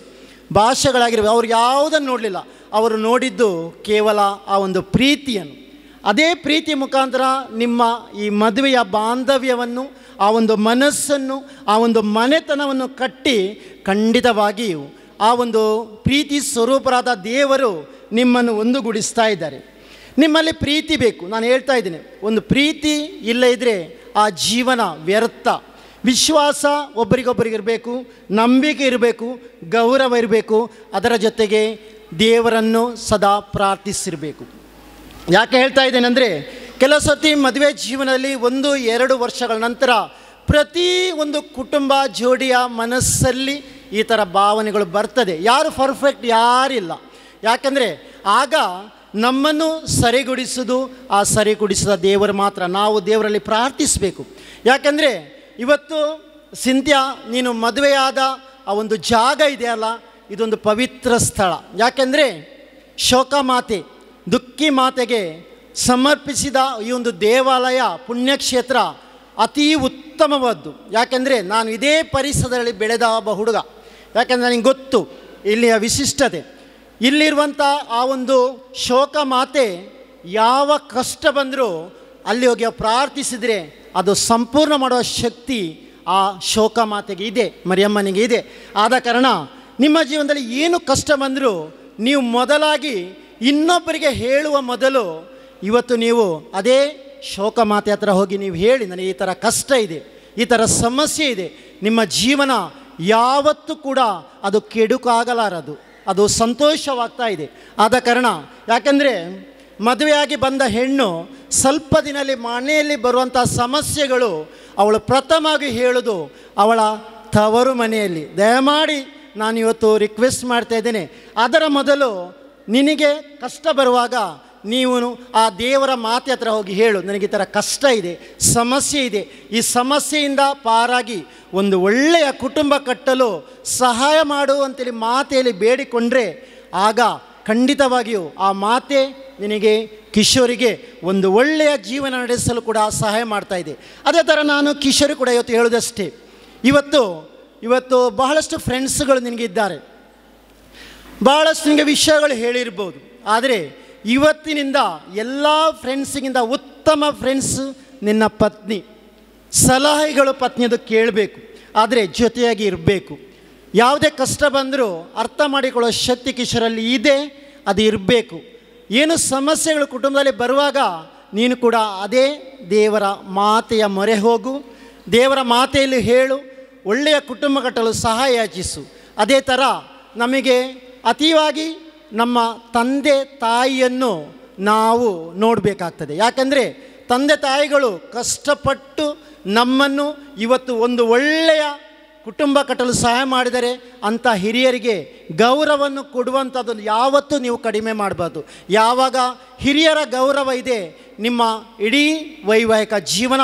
Speaker 2: ಭಾಷೆಗಳಾಗಿರ್ಬೋದು, ಅವ್ರು ಯಾವುದನ್ನು ನೋಡಲಿಲ್ಲ, ಅವರು ನೋಡಿದ್ದು ಕೇವಲ ಆ ಒಂದು ಪ್ರೀತಿಯನ್ನು. ಅದೇ ಪ್ರೀತಿ ಮುಖಾಂತರ ನಿಮ್ಮ ಈ ಮದುವೆಯ ಬಾಂಧವ್ಯವನ್ನು, ಆ ಒಂದು ಮನಸ್ಸನ್ನು, ಆ ಒಂದು ಮನೆತನವನ್ನು ಕಟ್ಟಿ ಖಂಡಿತವಾಗಿಯೂ ಆ ಒಂದು ಪ್ರೀತಿ ಸ್ವರೂಪರಾದ ದೇವರು ನಿಮ್ಮನ್ನು ಒಂದುಗೂಡಿಸ್ತಾ ಇದ್ದಾರೆ. ನಿಮ್ಮಲ್ಲಿ ಪ್ರೀತಿ ಬೇಕು. ನಾನು ಹೇಳ್ತಾ ಇದ್ದೀನಿ, ಒಂದು ಪ್ರೀತಿ ಇಲ್ಲ ಇದ್ದರೆ ಆ ಜೀವನ ವ್ಯರ್ಥ. ವಿಶ್ವಾಸ ಒಬ್ಬರಿಗೊಬ್ಬರಿಗೆ ಇರಬೇಕು, ನಂಬಿಕೆ ಇರಬೇಕು, ಗೌರವ ಇರಬೇಕು, ಅದರ ಜೊತೆಗೆ ದೇವರನ್ನು ಸದಾ ಪ್ರಾರ್ಥಿಸಿರಬೇಕು. ಯಾಕೆ ಹೇಳ್ತಾ ಇದ್ದೇನೆ ಅಂದರೆ, ಕೆಲವು ಸರ್ತಿ ಮದುವೆ ಜೀವನದಲ್ಲಿ 1-2 ವರ್ಷಗಳ ನಂತರ ಪ್ರತಿ ಒಂದು ಕುಟುಂಬ ಜೋಡಿಯ ಮನಸ್ಸಲ್ಲಿ ಈ ಥರ ಭಾವನೆಗಳು ಬರ್ತದೆ. ಯಾರು ಪರ್ಫೆಕ್ಟ್ ಯಾರಿಲ್ಲ. ಯಾಕಂದರೆ ಆಗ ನಮ್ಮನ್ನು ಸರಿಗೊಳಿಸೋದು ಆ ಸರಿಗೊಳಿಸಿದ ದೇವರು ಮಾತ್ರ. ನಾವು ದೇವರಲ್ಲಿ ಪ್ರಾರ್ಥಿಸಬೇಕು. ಯಾಕಂದರೆ ಇವತ್ತು ಸಿಂತ್ಯಾ, ನೀನು ಮದುವೆಯಾದ ಆ ಒಂದು ಜಾಗ ಇದೆಯಲ್ಲ, ಇದೊಂದು ಪವಿತ್ರ ಸ್ಥಳ. ಯಾಕೆಂದರೆ ಶೋಕ ಮಾತೆ, ದುಃಖಿ ಮಾತೆಗೆ ಸಮರ್ಪಿಸಿದ ಈ ಒಂದು ದೇವಾಲಯ, ಪುಣ್ಯಕ್ಷೇತ್ರ ಅತೀ ಉತ್ತಮವಾದ್ದು. ಯಾಕೆಂದರೆ ನಾನು ಇದೇ ಪರಿಸರದಲ್ಲಿ ಬೆಳೆದ ಒಬ್ಬ ಹುಡುಗ. ಯಾಕೆಂದರೆ ನನಗೆ ಗೊತ್ತು ಇಲ್ಲಿಯ ವಿಶಿಷ್ಟತೆ. ಇಲ್ಲಿರುವಂಥ ಆ ಒಂದು ಶೋಕ ಮಾತೆ ಯಾವ ಕಷ್ಟ ಬಂದರೂ ಅಲ್ಲಿ ಹೋಗಿ ಪ್ರಾರ್ಥಿಸಿದರೆ ಅದು ಸಂಪೂರ್ಣ ಮಾಡುವ ಶಕ್ತಿ ಆ ಶೋಕ ಮಾತೆಗೆ ಇದೆ, ಮರಿಯಮ್ಮನಿಗೆ ಇದೆ. ಆದ ಕಾರಣ ನಿಮ್ಮ ಜೀವನದಲ್ಲಿ ಏನು ಕಷ್ಟ ಬಂದರೂ ನೀವು ಮೊದಲಾಗಿ ಇನ್ನೊಬ್ಬರಿಗೆ ಹೇಳುವ ಮೊದಲು ಇವತ್ತು ನೀವು ಅದೇ ಶೋಕ ಮಾತೆ ಹತ್ರ ಹೋಗಿ ನೀವು ಹೇಳಿ, ನನಗೆ ಈ ಥರ ಕಷ್ಟ ಇದೆ, ಈ ಥರ ಸಮಸ್ಯೆ ಇದೆ. ನಿಮ್ಮ ಜೀವನ ಯಾವತ್ತೂ ಕೂಡ ಅದು ಕೆಡುಕಾಗಲಾರದು, ಅದು ಸಂತೋಷವಾಗ್ತಾ ಇದೆ. ಆದ ಕಾರಣ ಯಾಕೆಂದರೆ ಮದುವೆಯಾಗಿ ಬಂದ ಹೆಣ್ಣು ಸ್ವಲ್ಪ ದಿನದಲ್ಲಿ ಮನೆಯಲ್ಲಿ ಬರುವಂಥ ಸಮಸ್ಯೆಗಳು ಅವಳು ಪ್ರಥಮವಾಗಿ ಹೇಳೋದು ಅವಳ ತವರು ಮನೆಯಲ್ಲಿ. ದಯಮಾಡಿ ನಾನು ಇವತ್ತು ರಿಕ್ವೆಸ್ಟ್ ಮಾಡ್ತಾ ಇದ್ದೇನೆ, ಅದರ ಮೊದಲು ನಿನಗೆ ಕಷ್ಟ ಬರುವಾಗ ನೀವು ಆ ದೇವರ ಮಾತೆ ಹತ್ರ ಹೋಗಿ ಹೇಳು, ನನಗೆ ಈ ಥರ ಕಷ್ಟ ಇದೆ, ಸಮಸ್ಯೆ ಇದೆ, ಈ ಸಮಸ್ಯೆಯಿಂದ ಪಾರಾಗಿ ಒಂದು ಒಳ್ಳೆಯ ಕುಟುಂಬ ಕಟ್ಟಲು ಸಹಾಯ ಮಾಡು ಅಂತೇಳಿ ಮಾತೆಯಲ್ಲಿ ಬೇಡಿಕೊಂಡ್ರೆ ಆಗ ಖಂಡಿತವಾಗಿಯೂ ಆ ಮಾತೆ ನಿನಗೆ, ಕಿಶೋರಿಗೆ ಒಂದು ಒಳ್ಳೆಯ ಜೀವನ ನಡೆಸಲು ಕೂಡ ಸಹಾಯ ಮಾಡ್ತಾ ಇದೆ. ಅದೇ ಥರ ನಾನು ಕಿಶೋರಿ ಕೂಡ ಇವತ್ತು ಹೇಳೋದಷ್ಟೇ, ಇವತ್ತು ಬಹಳಷ್ಟು ಫ್ರೆಂಡ್ಸ್ಗಳು ನಿನಗಿದ್ದಾರೆ, ಬಹಳಷ್ಟು ನಿನಗೆ ವಿಷಯಗಳು ಹೇಳಿರ್ಬೋದು. ಆದರೆ ಇವತ್ತಿನಿಂದ ಎಲ್ಲ ಫ್ರೆಂಡ್ಸಿಗಿಂತ ಉತ್ತಮ ಫ್ರೆಂಡ್ಸು ನಿನ್ನ ಪತ್ನಿ. ಸಲಹೆಗಳು ಪತ್ನಿಯದು ಕೇಳಬೇಕು, ಆದರೆ ಜೊತೆಯಾಗಿ ಇರಬೇಕು. ಯಾವುದೇ ಕಷ್ಟ ಬಂದರೂ ಅರ್ಥ ಮಾಡಿಕೊಳ್ಳೋ ಶಕ್ತಿ ಕಿಶೋರಲ್ಲಿ ಇದೆ, ಅದು ಇರಬೇಕು. ಏನು ಸಮಸ್ಯೆಗಳು ಕುಟುಂಬದಲ್ಲಿ ಬರುವಾಗ ನೀನು ಕೂಡ ಅದೇ ದೇವರ ಮಾತೆಯ ಮೊರೆ ಹೋಗು, ದೇವರ ಮಾತೆಯಲ್ಲಿ ಹೇಳು, ಒಳ್ಳೆಯ ಕುಟುಂಬ ಕಟ್ಟಲು ಸಹಾಯ ಯಾಚಿಸು. ಅದೇ ಥರ ನಮಗೆ ಅತಿಯಾಗಿ ನಮ್ಮ ತಂದೆ ತಾಯಿಯನ್ನು ನಾವು ನೋಡಬೇಕಾಗ್ತದೆ. ಯಾಕಂದರೆ ತಂದೆ ತಾಯಿಗಳು ಕಷ್ಟಪಟ್ಟು ನಮ್ಮನ್ನು ಇವತ್ತು ಒಂದು ಒಳ್ಳೆಯ ಕುಟುಂಬ ಕಟ್ಟಲು ಸಹಾಯ ಮಾಡಿದರೆ ಅಂಥ ಹಿರಿಯರಿಗೆ ಗೌರವವನ್ನು ಕೊಡುವಂಥದ್ದನ್ನು ಯಾವತ್ತೂ ನೀವು ಕಡಿಮೆ ಮಾಡಬಾರ್ದು. ಯಾವಾಗ ಹಿರಿಯರ ಗೌರವ ಇದೆ, ನಿಮ್ಮ ಇಡೀ ವೈವಾಹಿಕ ಜೀವನ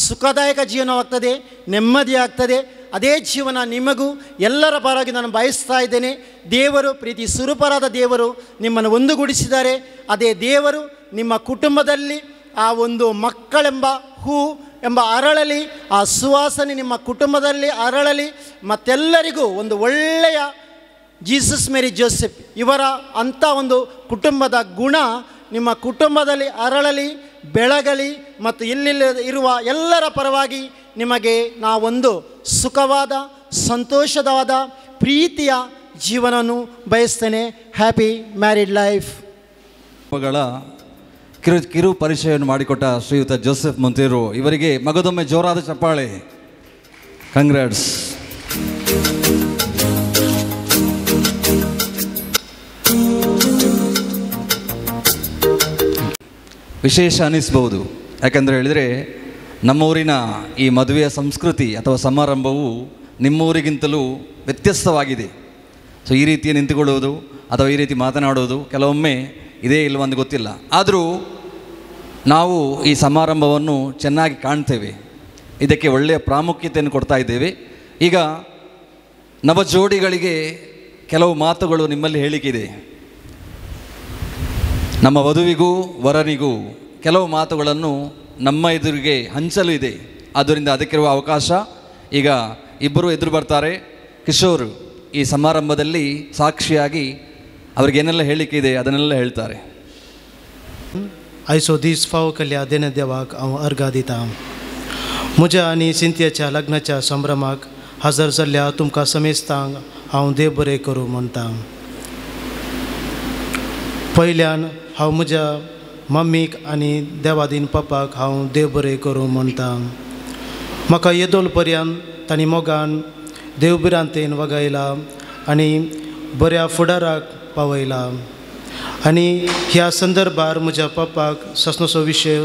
Speaker 2: ಸುಖದಾಯಕ ಜೀವನವಾಗ್ತದೆ, ನೆಮ್ಮದಿ ಆಗ್ತದೆ. ಅದೇ ಜೀವನ ನಿಮಗೂ ಎಲ್ಲರ ಪರವಾಗಿ ನಾನು ಬಯಸ್ತಾ ಇದ್ದೇನೆ. ದೇವರು, ಪ್ರೀತಿ ಸ್ವರೂಪರಾದ ದೇವರು ನಿಮ್ಮನ್ನು ಒಂದುಗೂಡಿಸಿದ್ದಾರೆ. ಅದೇ ದೇವರು ನಿಮ್ಮ ಕುಟುಂಬದಲ್ಲಿ ಆ ಒಂದು ಮಕ್ಕಳೆಂಬ ಹೂ ಎಂಬ ಅರಳಲಿ, ಆ ಸುವಾಸನೆ ನಿಮ್ಮ ಕುಟುಂಬದಲ್ಲಿ ಅರಳಲಿ. ಮತ್ತೆಲ್ಲರಿಗೂ ಒಂದು ಒಳ್ಳೆಯ ಜೀಸಸ್ ಮೇರಿ ಜೋಸೆಫ್ ಇವರ ಅಂಥ ಒಂದು ಕುಟುಂಬದ ಗುಣ ನಿಮ್ಮ ಕುಟುಂಬದಲ್ಲಿ ಅರಳಲಿ, ಬೆಳಗಲಿ. ಮತ್ತು ಇಲ್ಲಿಲ್ಲ ಇರುವ ಎಲ್ಲರ ಪರವಾಗಿ ನಿಮಗೆ ನಾವೊಂದು ಸುಖವಾದ, ಸಂತೋಷವಾದ, ಪ್ರೀತಿಯ ಜೀವನವನ್ನು ಬಯಸ್ತೇನೆ. Happy married life.
Speaker 1: ಕಿರು ಪರಿಚಯವನ್ನು ಮಾಡಿಕೊಟ್ಟ ಶ್ರೀಯುತ ಜೋಸೆಫ್ ಮೊಂತೇರು ಇವರಿಗೆ ಮಗದೊಮ್ಮೆ ಜೋರಾದ ಚಪ್ಪಾಳೆ. ಕಂಗ್ರಾಟ್ಸ್. ವಿಶೇಷ ಅನ್ನಿಸ್ಬೋದು. ಯಾಕಂದರೆ ಹೇಳಿದರೆ ನಮ್ಮೂರಿನ ಈ ಮದುವೆಯ ಸಂಸ್ಕೃತಿ ಅಥವಾ ಸಮಾರಂಭವು ನಿಮ್ಮೂರಿಗಿಂತಲೂ ವ್ಯತ್ಯಸ್ತವಾಗಿದೆ. ಸೊ ಈ ರೀತಿ ನಿಂತುಕೊಳ್ಳುವುದು ಅಥವಾ ಈ ರೀತಿ ಮಾತನಾಡುವುದು ಕೆಲವೊಮ್ಮೆ ಇದೇ ಇಲ್ಲವಂದು ಗೊತ್ತಿಲ್ಲ. ಆದರೂ ನಾವು ಈ ಸಮಾರಂಭವನ್ನು ಚೆನ್ನಾಗಿ ಕಾಣ್ತೇವೆ, ಇದಕ್ಕೆ ಒಳ್ಳೆಯ ಪ್ರಾಮುಖ್ಯತೆಯನ್ನು ಕೊಡ್ತಾ ಇದ್ದೇವೆ. ಈಗ ನವಜೋಡಿಗಳಿಗೆ ಕೆಲವು ಮಾತುಗಳು ನಿಮ್ಮಲ್ಲಿ ಹೇಳಿಕಿದೆ. ನಮ್ಮ ವಧುವಿಗೂ ವರನಿಗೂ ಕೆಲವು ಮಾತುಗಳನ್ನು ನಮ್ಮ ಎದುರಿಗೆ ಹಂಚಲು ಇದೆ. ಆದ್ದರಿಂದ ಅದಕ್ಕಿರುವ ಅವಕಾಶ ಈಗ ಇಬ್ಬರು ಎದುರು ಬರ್ತಾರೆ. ಕಿಶೋರ್ ಈ ಸಮಾರಂಭದಲ್ಲಿ ಸಾಕ್ಷಿಯಾಗಿ ಅವ್ರಿಗೇನೆಲ್ಲ ಹೇಳಿಕೆ ಇದೆ ಅದನ್ನೆಲ್ಲ ಹೇಳ್ತಾರೆ.
Speaker 3: आयसो दीस फावो केल्ल्या देणे देवाक हांव अर्घा दितां. म्हज्या आनी सिंथियाच्या लग्नाच्या संभ्रमाक हजर जाल्ल्या तुमकां समेस्तांक हांव देव बरें करूं म्हणटा. पयल्यान हांव म्हज्या मम्मीक आनी देवादीन पप्पाक हांव देव बरें करूं म्हणटा. म्हाका येदोल पर्यंत तांणी मोगान देवबिरांतेन वगयला आनी बऱ्या फुडाराक पावयला. आनी ह्या संदर्भार म्हज्या पप्पाक ससनोचो विशय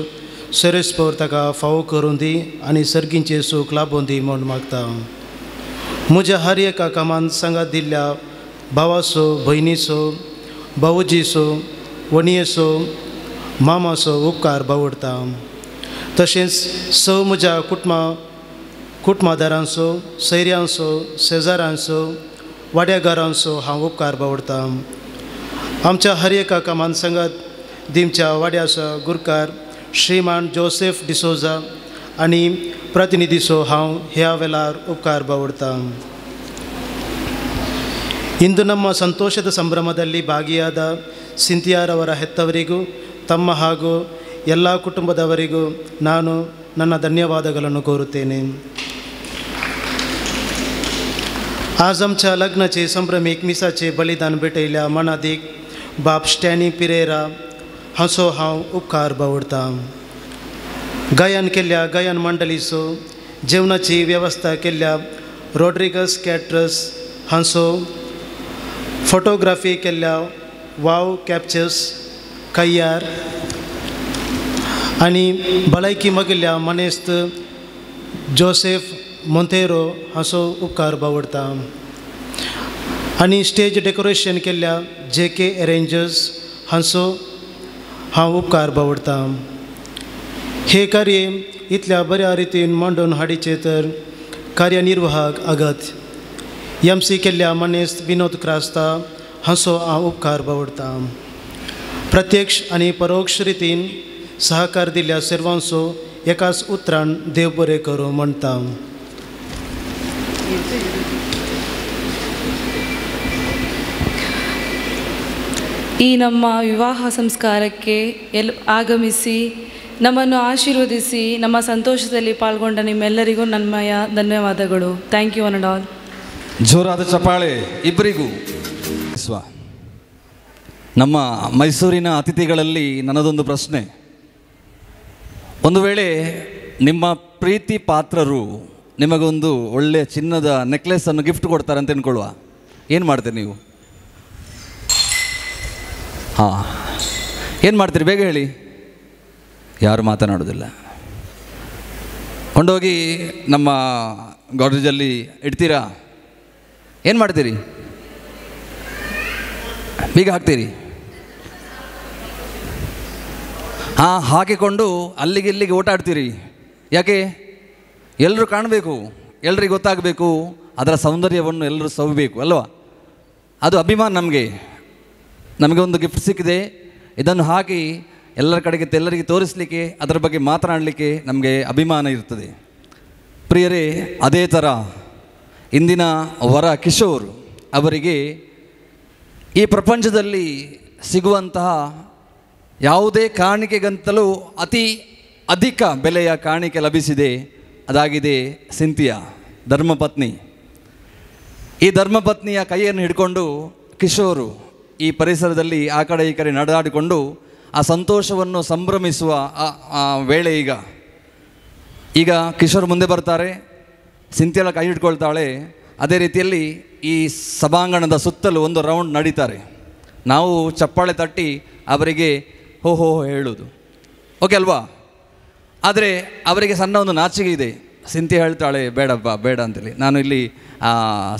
Speaker 3: सरेस्पोर ताका फावो करून दी आनी सर्गींचें सूख लाभून दी म्हूण मागता. म्हज्या हर एका कामांत सांगात दिल्ल्या भावाचो, भयणीचो, भावजीचो, वणयेचो, मामाचो उपकार बावडटा. तशेंच म्हज्या कुटुंबादारांचो, सैऱ्यांचो, शेजाऱ्यांचो, वाड्यागारांचो हांव उपकार बावडटा. आमच्या हर एका कामान सांगात दिमच्या वाड्याचो गुरकार श्रीमान जोसेफ डिसोजा आनी प्रतिनिधीचो हांव ह्या वेळार उपकार बावडता. ಇಂದು ನಮ್ಮ ಸಂತೋಷದ ಸಂಭ್ರಮದಲ್ಲಿ ಭಾಗಿಯಾದ ಸಿಂಥಿಯಾರವರ ಹೆತ್ತವರಿಗೂ ತಮ್ಮ ಹಾಗೂ ಎಲ್ಲ ಕುಟುಂಬದವರಿಗೂ ನಾನು ನನ್ನ ಧನ್ಯವಾದಗಳನ್ನು ಕೋರುತ್ತೇನೆ. आज आमच्या लग्नाचे संभ्रमीक मिसाचे बलिदान भेटयल्या मनादीक बाब स्टॅनी पिरेरा हांचो हांव उपकार बावडता. गायन केल्ल्या गायन मंडळीचो, जेवणाची वेवस्था केल्ल्या रॉड्रिगस कॅटरस हांचो, फोटोग्राफी केल्ल्या वाव कॅप्चर्स कय्यार आनी भलायकी मगिल्ल्या मनेस्त जोसेफ मोंतेरो हांचो उपकार बावडता. आनी स्टेज डेकोरेशन केल्ल्या JK अरेंजर्स हांचो हांव उपकार बावडता. हे कार्य इतल्या बऱ्या रितीन मांडून हाडीचे तर कार्यनिर्वाहक अगत MC केल्ल्या मनेस्त विनोद क्रास्ता हांचो हांव उपकार बावडता. प्रत्यक्ष आनी परोक्ष रितीन सहकार दिल्ल्या सर्वांचो एकाच उतरान देव बरें करूं म्हणटा.
Speaker 4: ಈ ನಮ್ಮ ವಿವಾಹ ಸಂಸ್ಕಾರಕ್ಕೆ ಆಗಮಿಸಿ ನಮ್ಮನ್ನು ಆಶೀರ್ವದಿಸಿ ನಮ್ಮ ಸಂತೋಷದಲ್ಲಿ ಪಾಲ್ಗೊಂಡ ನಿಮ್ಮೆಲ್ಲರಿಗೂ ನನ್ಮಯ ಧನ್ಯವಾದಗಳು. Thank you one and all.
Speaker 1: ಜೋರಾದ ಚಪ್ಪಾಳೆ ಇಬ್ಬರಿಗೂ. ನಮ್ಮ ಮೈಸೂರಿನ ಅತಿಥಿಗಳಲ್ಲಿ ನನ್ನದೊಂದು ಪ್ರಶ್ನೆ. ಒಂದು ವೇಳೆ ನಿಮ್ಮ ಪ್ರೀತಿ ಪಾತ್ರರು ನಿಮಗೊಂದು ಒಳ್ಳೆಯ ಚಿನ್ನದ ನೆಕ್ಲೆಸನ್ನು ಗಿಫ್ಟ್ ಕೊಡ್ತಾರೆ ಅಂತ ಅಂದ್ಕೊಳ್ಳುವ, ಏನು ಮಾಡ್ತೀರಿ ನೀವು? ಹಾಂ, ಏನು ಮಾಡ್ತೀರಿ ಬೇಗ ಹೇಳಿ. ಯಾರು ಮಾತನಾಡೋದಿಲ್ಲ. ಕೊಂಡೋಗಿ ನಮ್ಮ ಗಾಡ್ರೇಜಲ್ಲಿ ಇಡ್ತೀರಾ? ಏನು ಮಾಡ್ತೀರಿ? ಬೀಗ ಹಾಕ್ತೀರಿ? ಹಾಂ, ಹಾಕಿಕೊಂಡು ಅಲ್ಲಿಗೆ ಇಲ್ಲಿಗೆ ಓಟಾಡ್ತೀರಿ. ಯಾಕೆ? ಎಲ್ಲರೂ ಕಾಣಬೇಕು, ಎಲ್ರಿಗೆ ಗೊತ್ತಾಗಬೇಕು, ಅದರ ಸೌಂದರ್ಯವನ್ನು ಎಲ್ಲರೂ ಸವಿಬೇಕು ಅಲ್ವಾ? ಅದು ಅಭಿಮಾನ. ನಮಗೆ ಒಂದು ಗಿಫ್ಟ್ ಸಿಕ್ಕಿದೆ, ಇದನ್ನು ಹಾಕಿ ಎಲ್ಲರ ಕಡೆಗೆ ಎಲ್ಲರಿಗೆ ತೋರಿಸಲಿಕ್ಕೆ, ಅದರ ಬಗ್ಗೆ ಮಾತನಾಡಲಿಕ್ಕೆ ನಮಗೆ ಅಭಿಮಾನ ಇರ್ತದೆ. ಪ್ರಿಯರೇ, ಅದೇ ಥರ ಇಂದಿನ ವರ ಕಿಶೋರ್ ಅವರಿಗೆ ಈ ಪ್ರಪಂಚದಲ್ಲಿ ಸಿಗುವಂತಹ ಯಾವುದೇ ಕಾಣಿಕೆಗಂತಲೂ ಅತಿ ಅಧಿಕ ಬೆಲೆಯ ಕಾಣಿಕೆ ಲಭಿಸಿದೆ. ಅದಾಗಿದೆ ಸಿಂಥಿಯಾ, ಧರ್ಮಪತ್ನಿ. ಈ ಧರ್ಮಪತ್ನಿಯ ಕೈಯನ್ನು ಹಿಡ್ಕೊಂಡು ಕಿಶೋರು ಈ ಪರಿಸರದಲ್ಲಿ ಆ ಕಡೆ ಈ ಕಡೆ ನಡೆದಾಡಿಕೊಂಡು ಆ ಸಂತೋಷವನ್ನು ಸಂಭ್ರಮಿಸುವ ವೇಳೆ ಈಗ ಕಿಶೋರ್ ಮುಂದೆ ಬರ್ತಾರೆ, ಸಿಂಥಿಯಾಳ ಕೈ ಹಿಡ್ಕೊಳ್ತಾಳೆ. ಅದೇ ರೀತಿಯಲ್ಲಿ ಈ ಸಭಾಂಗಣದ ಸುತ್ತಲೂ ಒಂದು ರೌಂಡ್ ನಡೀತಾರೆ. ನಾವು ಚಪ್ಪಾಳೆ ತಟ್ಟಿ ಅವರಿಗೆ ಹೋ ಹೋ ಹೇಳೋದು, ಓಕೆ ಅಲ್ವಾ? ಆದರೆ ಅವರಿಗೆ ಸಣ್ಣ ಒಂದು ನಾಚಿಕೆ ಇದೆ. ಸಿಂಥಿಯಾ ಹೇಳ್ತಾಳೆ, ಬೇಡಪ್ಪ ಬೇಡ ಅಂತೇಳಿ. ನಾನು ಇಲ್ಲಿ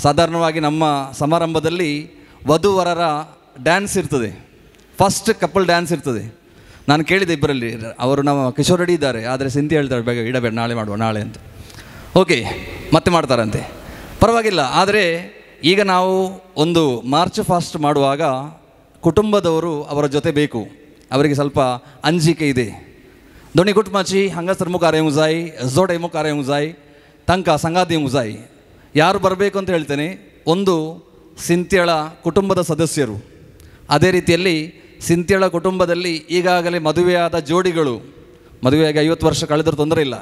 Speaker 1: ಸಾಧಾರಣವಾಗಿ ನಮ್ಮ ಸಮಾರಂಭದಲ್ಲಿ ವಧುವರರ ಡ್ಯಾನ್ಸ್ ಇರ್ತದೆ, ಫಸ್ಟ್ ಕಪಲ್ ಡ್ಯಾನ್ಸ್ ಇರ್ತದೆ. ನಾನು ಕೇಳಿದೆ ಇಬ್ಬರಲ್ಲಿ, ಅವರು ನಮ್ಮ ಕಿಶೋರ್ ರೆಡಿ ಇದ್ದಾರೆ, ಆದರೆ ಸಿಂಥಿಯಾ ಹೇಳ್ತಾಳೆ ಬೇಗ ಇಡಬೇಡ, ನಾಳೆ ಮಾಡುವ ನಾಳೆ ಅಂತ. ಓಕೆ, ಮತ್ತೆ ಮಾಡ್ತಾರಂತೆ, ಪರವಾಗಿಲ್ಲ. ಆದರೆ ಈಗ ನಾವು ಒಂದು ಮಾರ್ಚ್ ಫಾಸ್ಟ್ ಮಾಡುವಾಗ ಕುಟುಂಬದವರು ಅವರ ಜೊತೆ ಬೇಕು. ಅವರಿಗೆ ಸ್ವಲ್ಪ ಅಂಜಿಕೆ ಇದೆ. दोन्ही कुटुंबाची हांगासर मुखार येवंक जाय, जोडे मुखार येवंक जाय, तांकां संगात येवंक जाय. ಯಾರು ಬರಬೇಕು ಅಂತ ಹೇಳ್ತೇನೆ. ಒಂದು ಸಿಂಥಿಯಾಳ ಕುಟುಂಬದ ಸದಸ್ಯರು, ಅದೇ ರೀತಿಯಲ್ಲಿ ಸಿಂಥಿಯಾಳ ಕುಟುಂಬದಲ್ಲಿ ಈಗಾಗಲೇ ಮದುವೆಯಾದ ಜೋಡಿಗಳು, ಮದುವೆಯಾಗಿ 50 ವರ್ಷ ಕಳೆದರೂ ತೊಂದರೆ ಇಲ್ಲ,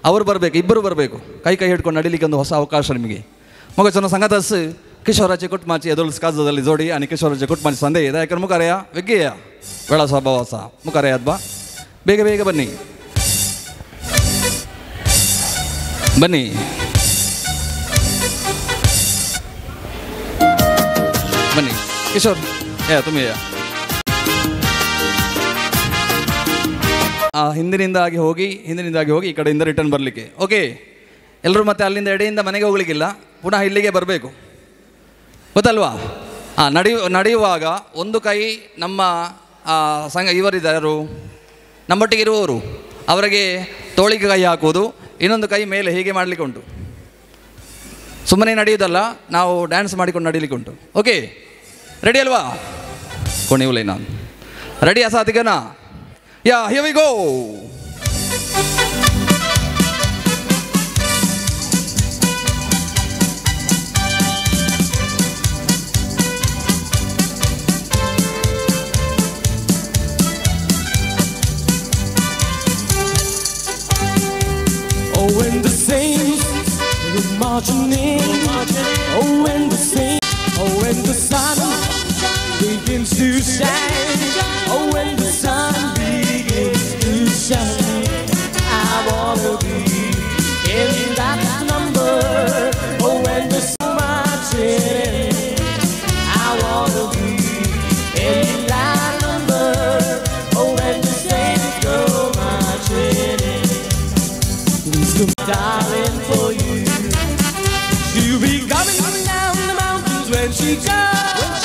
Speaker 1: ಅವರು ಬರಬೇಕು, ಇಬ್ಬರು ಬರಬೇಕು. ಕೈ ಹಿಡ್ಕೊಂಡು ನಡೀಲಿಕ್ಕೆ ಒಂದು ಹೊಸ ಅವಕಾಶ ನಿಮಗೆ. मग चनो सांगत अस किशोराचे कुटुंबाची येदोळस काजली जोडी आणि किशोराच्या कुटुंबाची संदे याकर मुखार या वेग्गे या वेळा स्वभाव असा मुखार यात बा ಬೇಗ ಬೇಗ ಬನ್ನಿ ಬನ್ನಿ ಬನ್ನಿ ಕಿಶೋರ್ तुम्ही या ಹಿಂದಿನಿಂದಾಗಿ ಹೋಗಿ ಈ ಕಡೆಯಿಂದ ರಿಟರ್ನ್ ಬರಲಿಕ್ಕೆ. ಓಕೆ, ಎಲ್ಲರೂ ಮತ್ತೆ ಅಲ್ಲಿಂದ ಎಡೆಯಿಂದ ಮನೆಗೆ ಹೋಗ್ಲಿಕ್ಕಿಲ್ಲ, ಪುನಃ ಇಲ್ಲಿಗೆ ಬರಬೇಕು, ಗೊತ್ತಲ್ವಾ? ನಡೆಯುವಾಗ ಒಂದು ಕೈ ನಮ್ಮ ಇವರಿದ್ದಾರು ನಮ್ಮೊಟ್ಟಿಗೆ ಇರುವವರು, ಅವರಿಗೆ ತೋಳಿಗೆ ಕೈ ಹಾಕುವುದು, ಇನ್ನೊಂದು ಕೈ ಮೇಲೆ ಹೀಗೆ ಮಾಡಲಿಕ್ಕೆ ಉಂಟು. ಸುಮ್ಮನೆ ನಡೆಯುವುದಲ್ಲ, ನಾವು ಡ್ಯಾನ್ಸ್ ಮಾಡಿಕೊಂಡು ನಡೀಲಿಕ್ಕೆ ಉಂಟು. ಓಕೆ, ರೆಡಿ ಅಲ್ವಾ? ಕೊನೆಯುಲೇ ನಾನು ರೆಡಿ ಅಸಾತಿಗನಾ? Yeah, here we go.
Speaker 5: Oh, when the saints are marching in, oh, when the saints, oh, when the sun begins to shine, oh, when the sun begins to shine, I wanna be in that number. Oh, when the sun marching in, I wanna be in that number. Oh, when the saints go marching in, darling, for you, she'll be coming down the mountains when she comes.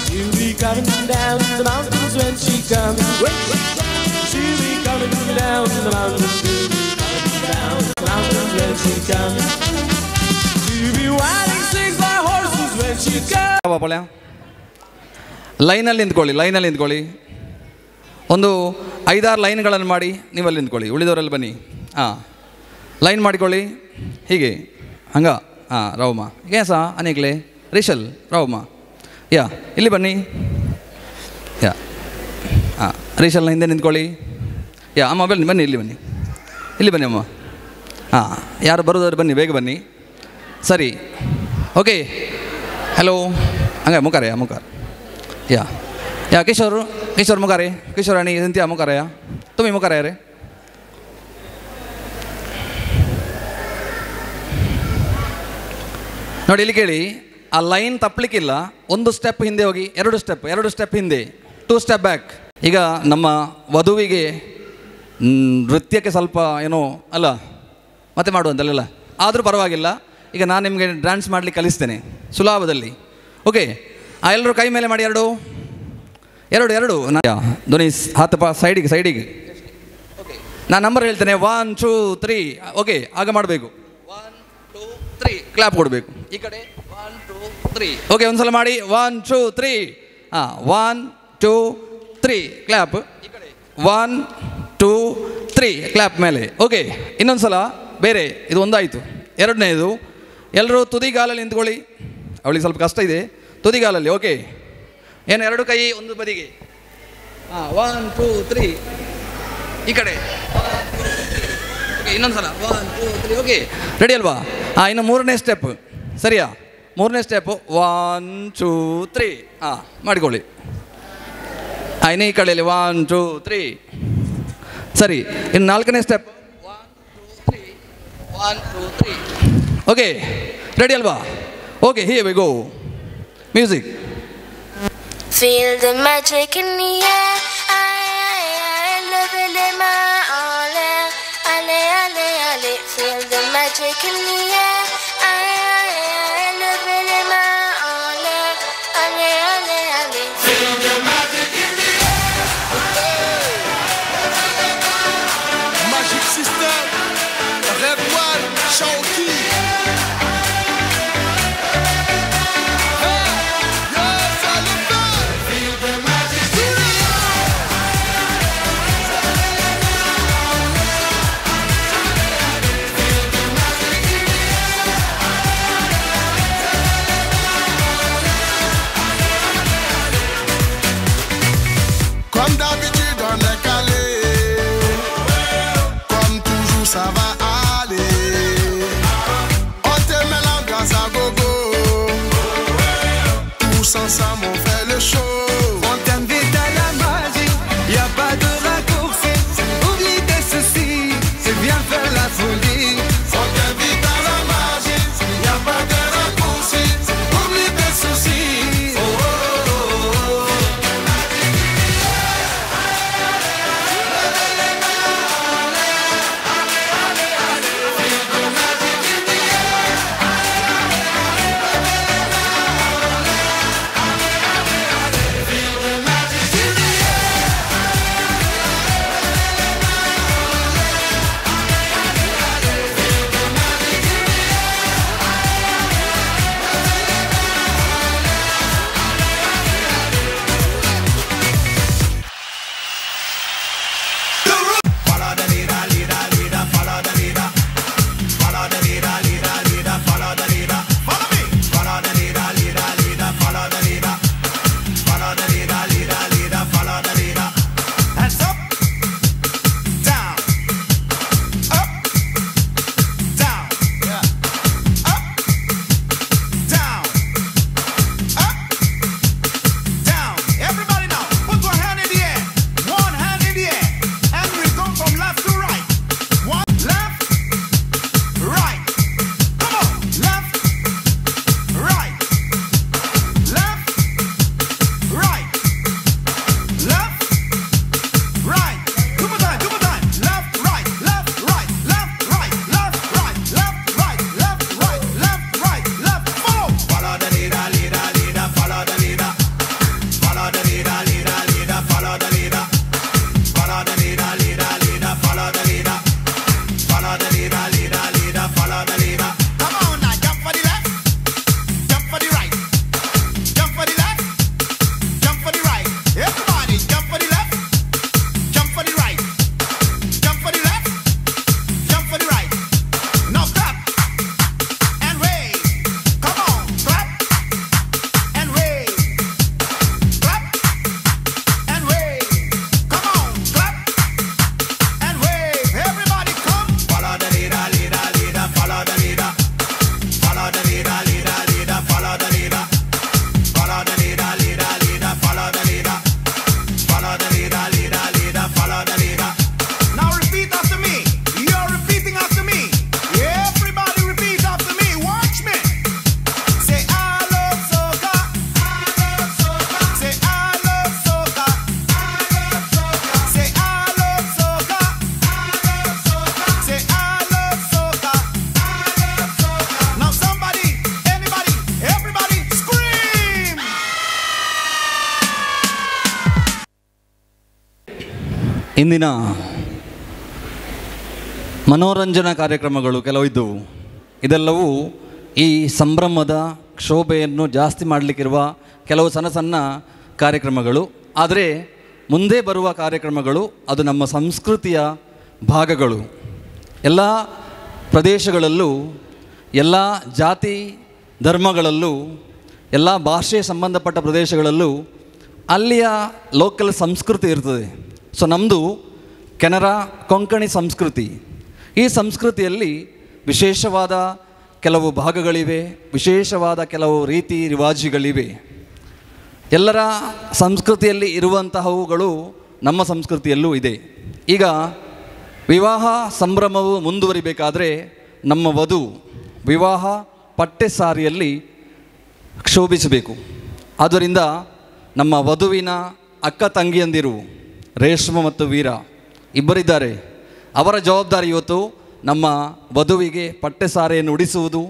Speaker 5: She'll be coming down the mountains when she comes. She'll be coming down the mountains. She'll be coming down the mountains when she comes. She'll be riding 6 by horses when she comes.
Speaker 1: ಲೈನಲ್ಲಿ ನಿಂತ್ಕೊಳ್ಳಿ. ಒಂದು 5-6 ಲೈನ್ಗಳನ್ನು ಮಾಡಿ ನೀವಲ್ಲಿ ನಿಂತ್ಕೊಳ್ಳಿ, ಉಳಿದವರಲ್ಲಿ ಬನ್ನಿ. ಹಾಂ, ಲೈನ್ ಮಾಡಿಕೊಳ್ಳಿ ಹೀಗೆ ಹಂಗ. ಹಾಂ, ರಾವಮ್ಮ ಕೇಸ ಅನೇಕ್ಲೆ ರಿಷಲ್ ರಾವಮ್ಮ ಯಾ ಇಲ್ಲಿ ಬನ್ನಿ. ಹಾಂ ಹರೀಶಲ್ಲ ಹಿಂದೆ ನಿಂತ್ಕೊಳ್ಳಿ. ಅಮ್ಮ ಬನ್ನಿ ಬನ್ನಿ, ಇಲ್ಲಿ ಬನ್ನಿ, ಇಲ್ಲಿ ಬನ್ನಿ ಅಮ್ಮ. ಹಾಂ, ಯಾರು ಬರೋದಾದ್ರೆ ಬನ್ನಿ, ಬೇಗ ಬನ್ನಿ. ಸರಿ, ಓಕೆ. ಹಲೋ, ಹಂಗೆ ಮುಖಾರೆ ಯಾ ಕಿಶೋರ್ ಮುಖಾರೆ, ಕಿಶೋರಾಣಿ ಇಂತಿಯಾ ಮುಖಾರೆಯ ತುಮಿ ಮುಖಾರೆ ಯಾರೇ. ನೋಡಿ ಇಲ್ಲಿ ಕೇಳಿ, ಆ ಲೈನ್ ತಪ್ಪಲಿಕ್ಕಿಲ್ಲ. ಒಂದು ಸ್ಟೆಪ್ ಹಿಂದೆ ಹೋಗಿ, ಎರಡು ಸ್ಟೆಪ್ ಹಿಂದೆ, 2 ಸ್ಟೆಪ್ ಬ್ಯಾಕ್. ಈಗ ನಮ್ಮ ವಧುವಿಗೆ ನೃತ್ಯಕ್ಕೆ ಸ್ವಲ್ಪ ಏನೋ ಅಲ್ಲ ಮತ್ತೆ ಮಾಡುವಂತಲ್ಲ, ಆದರೂ ಪರವಾಗಿಲ್ಲ. ಈಗ ನಾನು ನಿಮಗೆ ಡ್ಯಾನ್ಸ್ ಮಾಡಲಿಕ್ಕೆ ಕಲಿಸ್ತೇನೆ ಸುಲಭದಲ್ಲಿ. ಓಕೆ, ಎಲ್ಲರೂ ಕೈ ಮೇಲೆ ಮಾಡಿ, ಎರಡು ಧ್ವನಿ ಹಾತಪ್ಪ ಸೈಡಿಗೆ. ಓಕೆ, ನಾನು ನಂಬರ್ ಹೇಳ್ತೇನೆ, 1 2 3. ಓಕೆ, ಆಗ ಮಾಡಬೇಕು. 1 2 3 ಕ್ಲಾಪ್ ಕೊಡಬೇಕು. ಈ ಕಡೆ 1 2 3. ಓಕೆ, ಒಂದ್ಸಲ ಮಾಡಿ. 1 2 3. 1 2 3 ಕ್ಲಾಪ್. ಈ ಕಡೆ 1 2 3 ಕ್ಲಾಪ್ ಮೇಲೆ. ಓಕೆ, ಇನ್ನೊಂದ್ಸಲ ಬೇರೆ. ಇದು ಒಂದಾಯಿತು. ಎರಡನೇದು, ಎಲ್ಲರೂ ತುದಿಗಾಲಲ್ಲಿ ನಿಂತ್ಕೊಳ್ಳಿ. ಅವಳಿಗೆ ಸ್ವಲ್ಪ ಕಷ್ಟ ಇದೆ, ತುದಿಗಾಲಲ್ಲಿ. ಓಕೆ, ಏನು ಎರಡು ಕೈ ಒಂದು ಬದಿಗೆ. 1 2 3 ಈ ಕಡೆ. ಓಕೆ, ಇನ್ನೊಂದ್ಸಲ 1 2 3. ಓಕೆ, ರೆಡಿ ಅಲ್ವಾ? ಇನ್ನು ಮೂರನೇ ಸ್ಟೆಪ್, ಸರಿಯಾ? ಮೂರನೇ ಸ್ಟೆಪ್ಪು 1 2 3. ಮಾಡಿಕೊಳ್ಳಿ. ಇನ್ನು ಈ ಕಡೆಯಲ್ಲಿ 1 2 3. ಸರಿ, ಇನ್ನು ನಾಲ್ಕನೇ ಸ್ಟೆಪ್ 1 2 3 1 2 3. ಓಕೆ, ರೆಡಿ ಅಲ್ವಾ? Okay, here we go. Music.
Speaker 6: Feel the magic in the air. Love it in my all air. Ale, ale, ale. Feel the magic in the air. Love it in my all air. Ale, ale, ale. Feel the magic in the air.
Speaker 5: Magic System, Red One, Shawty. Comme d'habitude on est calé, comme toujours ça va aller. On te met l'ambiance à gogo, tous ensemble on fait le show. On t'invite à la magie, y a pas de raccourci. Oublie tes soucis, c'est bien faire la folie. On t'invite à la magie, y a pas de raccourci. Oublie tes soucis. Oh, oh, oh, oh.
Speaker 1: ಇಂದಿನ ಮನೋರಂಜನಾ ಕಾರ್ಯಕ್ರಮಗಳು ಕೆಲವು ಇದ್ದವು. ಇದೆಲ್ಲವೂ ಈ ಸಂಭ್ರಮದ ಶೋಭೆಯನ್ನು ಜಾಸ್ತಿ ಮಾಡಲಿಕ್ಕಿರುವ ಕೆಲವು ಸಣ್ಣ ಸಣ್ಣ ಕಾರ್ಯಕ್ರಮಗಳು. ಆದರೆ ಮುಂದೆ ಬರುವ ಕಾರ್ಯಕ್ರಮಗಳು ಅದು ನಮ್ಮ ಸಂಸ್ಕೃತಿಯ ಭಾಗಗಳು. ಎಲ್ಲ ಪ್ರದೇಶಗಳಲ್ಲೂ, ಎಲ್ಲ ಜಾತಿ ಧರ್ಮಗಳಲ್ಲೂ, ಎಲ್ಲ ಭಾಷೆ ಸಂಬಂಧಪಟ್ಟ ಪ್ರದೇಶಗಳಲ್ಲೂ ಅಲ್ಲಿಯ ಲೋಕಲ್ ಸಂಸ್ಕೃತಿ ಇರ್ತದೆ. ಸೊ ನಮ್ಮದು ಕೆನರಾ ಕೊಂಕಣಿ ಸಂಸ್ಕೃತಿ. ಈ ಸಂಸ್ಕೃತಿಯಲ್ಲಿ ವಿಶೇಷವಾದ ಕೆಲವು ಭಾಗಗಳಿವೆ, ವಿಶೇಷವಾದ ಕೆಲವು ರೀತಿ ರಿವಾಜುಗಳಿವೆ. ಎಲ್ಲರ ಸಂಸ್ಕೃತಿಯಲ್ಲಿ ಇರುವಂತಹವುಗಳು ನಮ್ಮ ಸಂಸ್ಕೃತಿಯಲ್ಲೂ ಇದೆ. ಈಗ ವಿವಾಹ ಸಂಭ್ರಮವು ಮುಂದುವರಿಬೇಕಾದರೆ ನಮ್ಮ ವಧು ವಿವಾಹ ಪಟ್ಟೆ ಸಾರಿಯಲ್ಲಿ ಶೋಭಿಸಬೇಕು. ಆದ್ದರಿಂದ ನಮ್ಮ ವಧುವಿನ ಅಕ್ಕ ತಂಗಿಯಂದಿರು ರೇಷ್ಮೆ ಮತ್ತು ವೀರ ಇಬ್ಬರಿದ್ದಾರೆ. ಅವರ ಜವಾಬ್ದಾರಿ ಇವತ್ತು ನಮ್ಮ ವಧುವಿಗೆ ಪಟ್ಟೆ ಸಾರೆಯನ್ನು ಉಡಿಸುವುದು,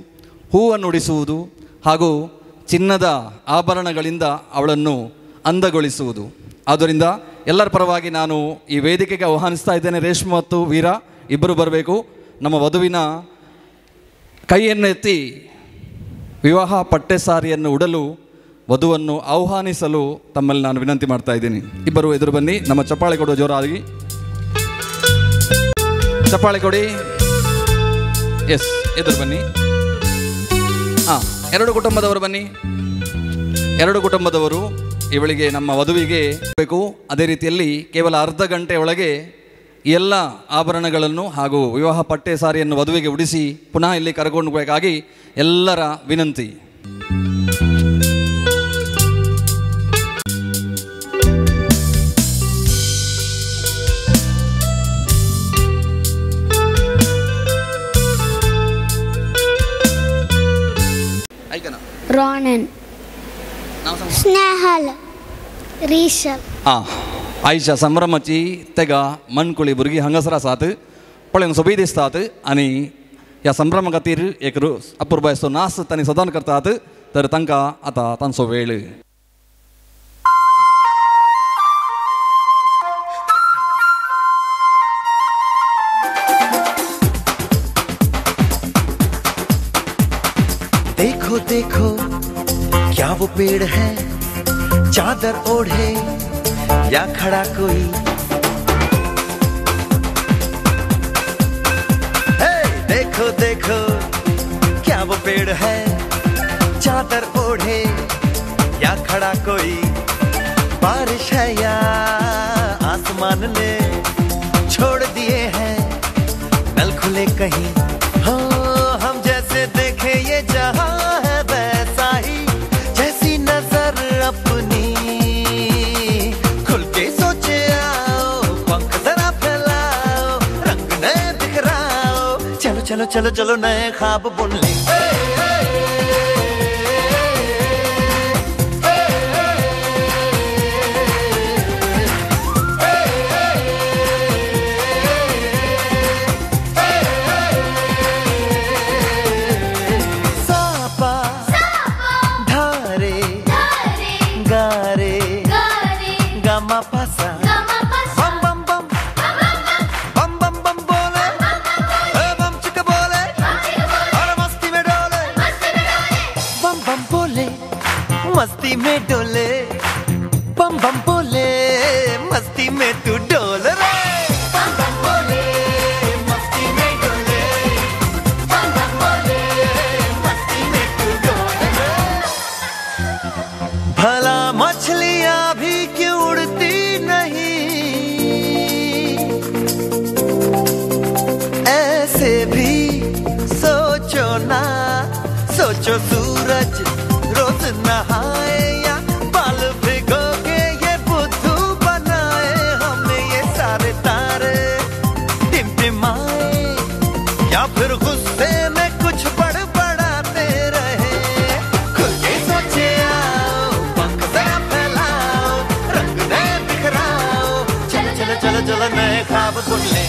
Speaker 1: ಹೂವನ್ನು ಉಡಿಸುವುದು ಹಾಗೂ ಚಿನ್ನದ ಆಭರಣಗಳಿಂದ ಅವಳನ್ನು ಅಂದಗೊಳಿಸುವುದು. ಆದ್ದರಿಂದ ಎಲ್ಲರ ಪರವಾಗಿ ನಾನು ಈ ವೇದಿಕೆಗೆ ಆಹ್ವಾನಿಸ್ತಾ ಇದ್ದೇನೆ. ರೇಷ್ಮೆ ಮತ್ತು ವೀರ ಇಬ್ಬರು ಬರಬೇಕು. ನಮ್ಮ ವಧುವಿನ ಕೈಯನ್ನು ಎತ್ತಿ ವಿವಾಹ ಪಟ್ಟೆ ಸಾರಿಯನ್ನು ಉಡಲು ವಧುವನ್ನು ಆಹ್ವಾನಿಸಲು ತಮ್ಮಲ್ಲಿ ನಾನು ವಿನಂತಿ ಮಾಡ್ತಾ ಇದ್ದೀನಿ. ಇಬ್ಬರು ಎದುರು ಬನ್ನಿ. ನಮ್ಮ ಚಪ್ಪಾಳೆ ಕೊಡುವ ಜೋರಾಗಿ ಚಪ್ಪಾಳೆ ಕೊಡಿ. ಎಸ್, ಎದುರು ಬನ್ನಿ. ಎರಡು ಕುಟುಂಬದವರು ಬನ್ನಿ. ಎರಡು ಕುಟುಂಬದವರು ಇವಳಿಗೆ, ನಮ್ಮ ವಧುವಿಗೆ ಬೇಕು. ಅದೇ ರೀತಿಯಲ್ಲಿ ಕೇವಲ ಅರ್ಧ ಗಂಟೆ ಒಳಗೆ ಎಲ್ಲ ಆಭರಣಗಳನ್ನು ಹಾಗೂ ವಿವಾಹ ಪಟ್ಟೆ ಸಾರಿಯನ್ನು ವಧುವಿಗೆ ಉಡಿಸಿ ಪುನಃ ಇಲ್ಲಿ ಕರ್ಕೊಂಡು ಬೇಕಾಗಿ ಎಲ್ಲರ ವಿನಂತಿ.
Speaker 7: Ronan, Snehal, Rishab.
Speaker 1: आयशा संभ्रमाची तेगा मनकुळी भुरगीं हांगासर आसात. पळोवंक सोबीत दिसतात आनी ह्या संभ्रमा खातीर एक अपुर्बायचो नाच तांणी सदांच करतात. तर तांकां आतां तांचो वेळ.
Speaker 8: देखो देखो क्या वो पेड़ है, चादर ओढ़े या खड़ा कोई. हे देखो देखो क्या वो पेड़ है, चादर ओढ़े या खड़ा कोई. बारिश है या आसमान ने छोड़ दिए हैं नल खुले कहीं. हो हम जैसे देखे ये जहां है वैसा ही, जैसी नजर अपनी खुल के सोचे आओ. पंख जरा फैलाओ, रंग नए बिखराओ. चलो चलो चलो चलो नए ख्वाब बुन ले. मस्ती में डोले बम बम बोले, मस्ती में तू डोल रे. बम बम बोले मस्ती में डोले, बम बम बोले मस्ती में तू डोल रे. भला मछलियां भी क्यों उड़ती नहीं, ऐसे भी सोचो ना. सोचो सूरज रोज नहाए या बाल भिगो के ये बुद्धू बनाए. हमें ये सारे तारे टिमटिमाए या फिर गुस्से में कुछ बड़बड़ाते रहे. खुल के सोचे आओ, पंख जरा फैलाओ, रंग नए बिखराओ. चलो चलो चलो चलो नए ख्वाब बुन ले.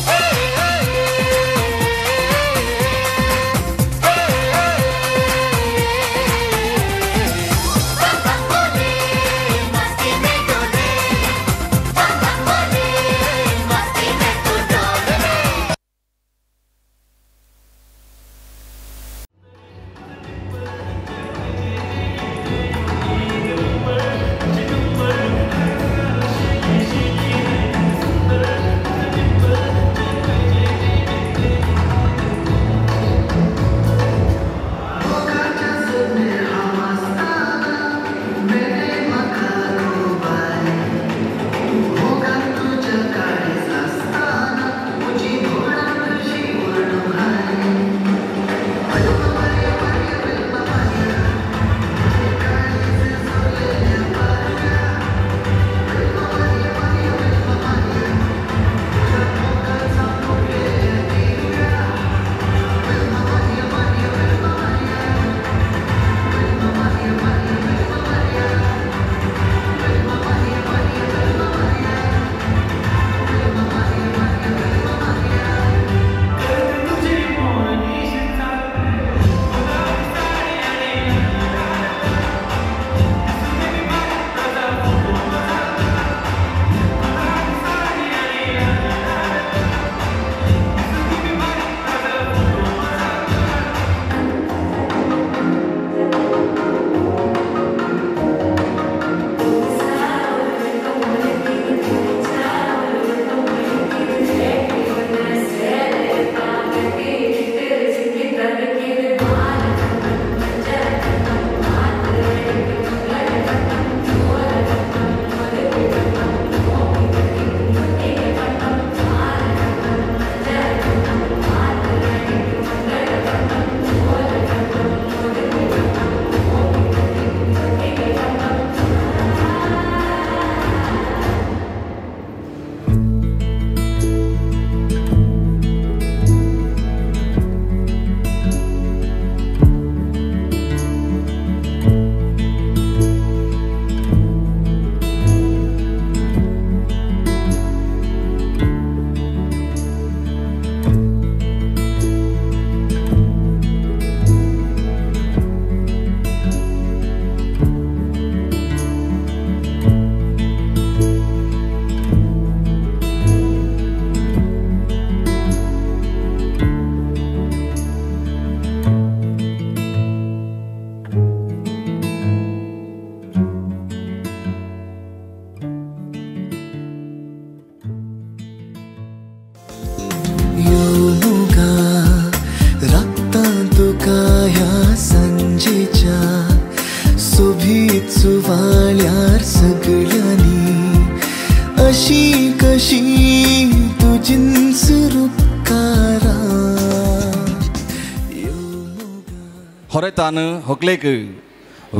Speaker 1: होरेतान होकलेक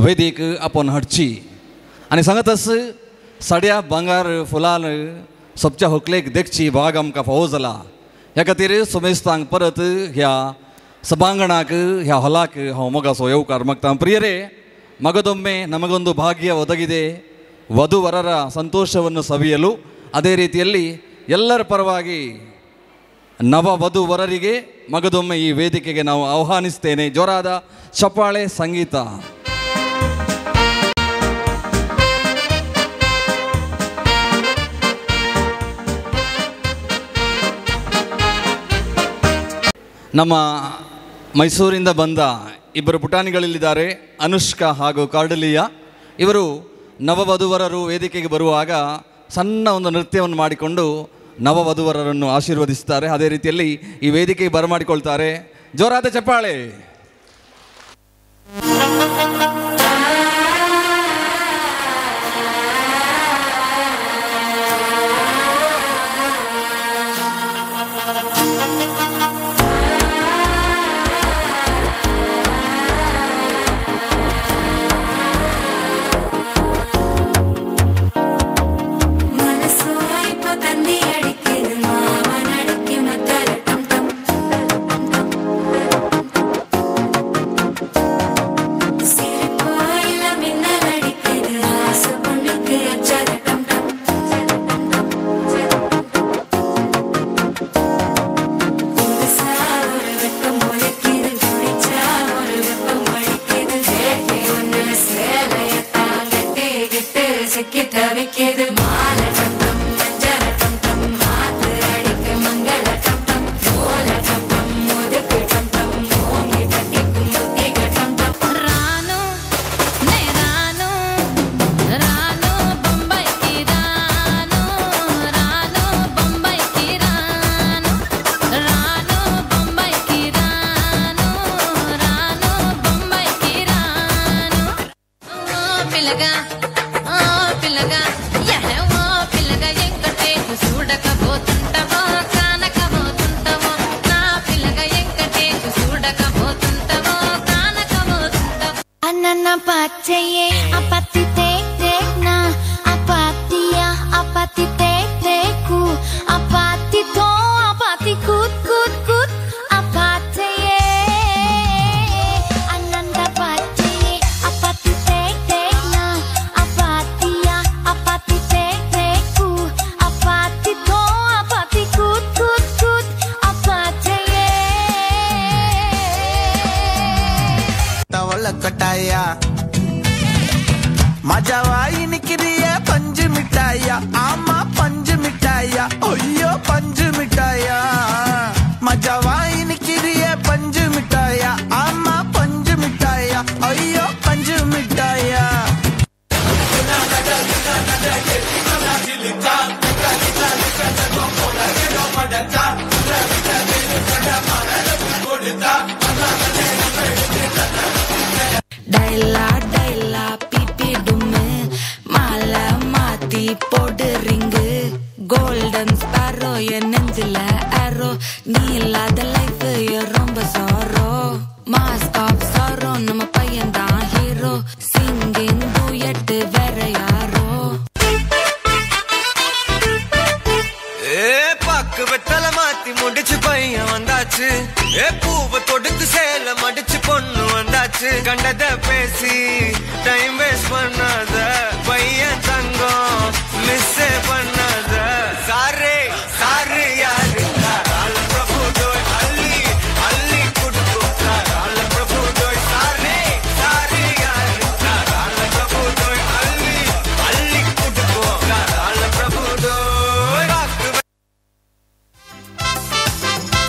Speaker 1: वेदीक आपण हडची आणि सांगतस सड्या बंगार फुलान सोबच्या होकलेक देखची भाग आमकां फावो जाला. ह्या खातीर सोमेस्तांक परत ह्या सभांगणाक ह्या हॉलाक हांव मोगासो येवकार मागता. ಪ್ರಿಯರೇ, ಮಗದೊಮ್ಮೆ ನಮಗೊಂದು ಭಾಗ್ಯ ಒದಗಿದೆ, ವಧುವರರ ಸಂತೋಷವನ್ನು ಸವಿಯಲು. ಅದೇ ರೀತಿಯಲ್ಲಿ ಎಲ್ಲರ ಪರವಾಗಿ ನವ ವಧುವರರಿಗೆ ಮಗದೊಮ್ಮೆ ಈ ವೇದಿಕೆಗೆ ನಾವು ಆಹ್ವಾನಿಸ್ತೇನೆ. ಜೋರಾದ ಚಪ್ಪಾಳೆ, ಸಂಗೀತ. ನಮ್ಮ ಮೈಸೂರಿಂದ ಬಂದ ಇಬ್ಬರು ಪುಟಾಣಿಗಳಿದ್ದಾರೆ, ಅನುಷ್ಕಾ ಹಾಗೂ ಕಾರ್ಡಲಿಯಾ. ಇವರು ನವವಧುವರರು ವೇದಿಕೆಗೆ ಬರುವಾಗ ಸಣ್ಣ ಒಂದು ನೃತ್ಯವನ್ನು ಮಾಡಿಕೊಂಡು ನವವಧುವರರನ್ನು ಆಶೀರ್ವದಿಸ್ತಾರೆ. ಅದೇ ರೀತಿಯಲ್ಲಿ ಈ ವೇದಿಕೆಗೆ ಬರಮಾಡಿಕೊಳ್ತಾರೆ. ಜೋರಾದ ಚಪ್ಪಾಳೆ.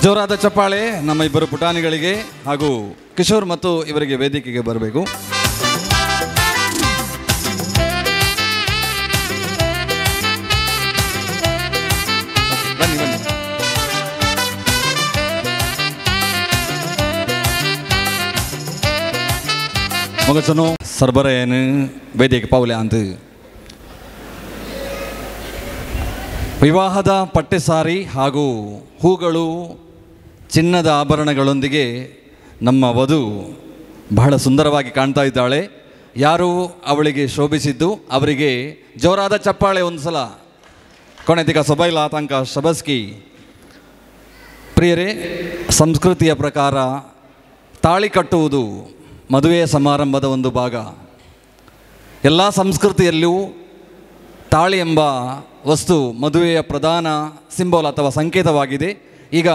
Speaker 1: ಜೋರಾದ ಚಪ್ಪಾಳೆ ನಮ್ಮ ಇಬ್ಬರು ಪುಟಾಣಿಗಳಿಗೆ ಹಾಗೂ ಕಿಶೋರ್ ಮತ್ತು ಇವರಿಗೆ ವೇದಿಕೆಗೆ ಬರಬೇಕು. ಬನ್ನಿ ಬನ್ನಿ. ಮಗಚನು ಸರ್ಬರೆಯನ್ನು ವೇದಿಕೆ ಪಾವಲೆ ಅಂತ ವಿವಾಹದ ಪಟ್ಟೆ ಸಾರಿ ಹಾಗೂ ಹೂಗಳು ಚಿನ್ನದ ಆಭರಣಗಳೊಂದಿಗೆ ನಮ್ಮ ವಧು ಬಹಳ ಸುಂದರವಾಗಿ ಕಾಣ್ತಾ ಇದ್ದಾಳೆ. ಯಾರು ಅವಳಿಗೆ ಶೋಭಿಸಿದ್ದು ಅವರಿಗೆ ಜೋರಾದ ಚಪ್ಪಾಳೆ ಒಂದು ಸಲ. ಕೊನೆತಿಗ ಸೊಬೈಲ ಆತಂಕ ಶಬಸ್ಕಿ. ಪ್ರಿಯರೇ, ಸಂಸ್ಕೃತಿಯ ಪ್ರಕಾರ ತಾಳಿ ಕಟ್ಟುವುದು ಮದುವೆಯ ಸಮಾರಂಭದ ಒಂದು ಭಾಗ. ಎಲ್ಲ ಸಂಸ್ಕೃತಿಯಲ್ಲೂ ತಾಳಿ ಎಂಬ ವಸ್ತು ಮದುವೆಯ ಪ್ರಧಾನ ಸಿಂಬಲ್ ಅಥವಾ ಸಂಕೇತವಾಗಿದೆ. ಈಗ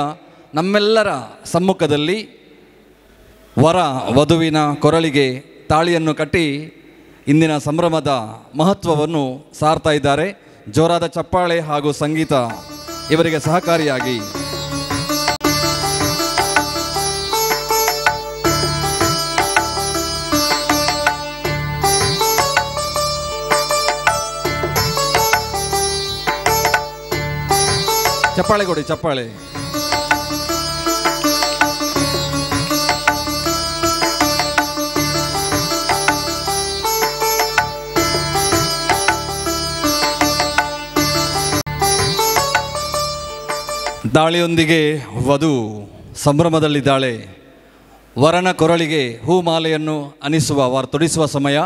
Speaker 1: ನಮ್ಮೆಲ್ಲರ ಸಮ್ಮುಖದಲ್ಲಿ ವರ ವಧುವಿನ ಕೊರಳಿಗೆ ತಾಳಿಯನ್ನು ಕಟ್ಟಿ ಇಂದಿನ ಸಂಭ್ರಮದ ಮಹತ್ವವನ್ನು ಸಾರ್ತಾ ಇದ್ದಾರೆ. ಜೋರಾದ ಚಪ್ಪಾಳೆ ಹಾಗೂ ಸಂಗೀತ ಇವರಿಗೆ ಸಹಕಾರಿಯಾಗಿ. ಚಪ್ಪಾಳೆ ಕೊಡಿ, ಚಪ್ಪಾಳೆ. ದಾಳಿಯೊಂದಿಗೆ ವಧು ಸಂಭ್ರಮದಲ್ಲಿದ್ದಾಳೆ. ವರನ ಕೊರಳಿಗೆ ಹೂಮಾಲೆಯನ್ನು ಅನಿಸುವ ತೊಡಿಸುವ ಸಮಯ.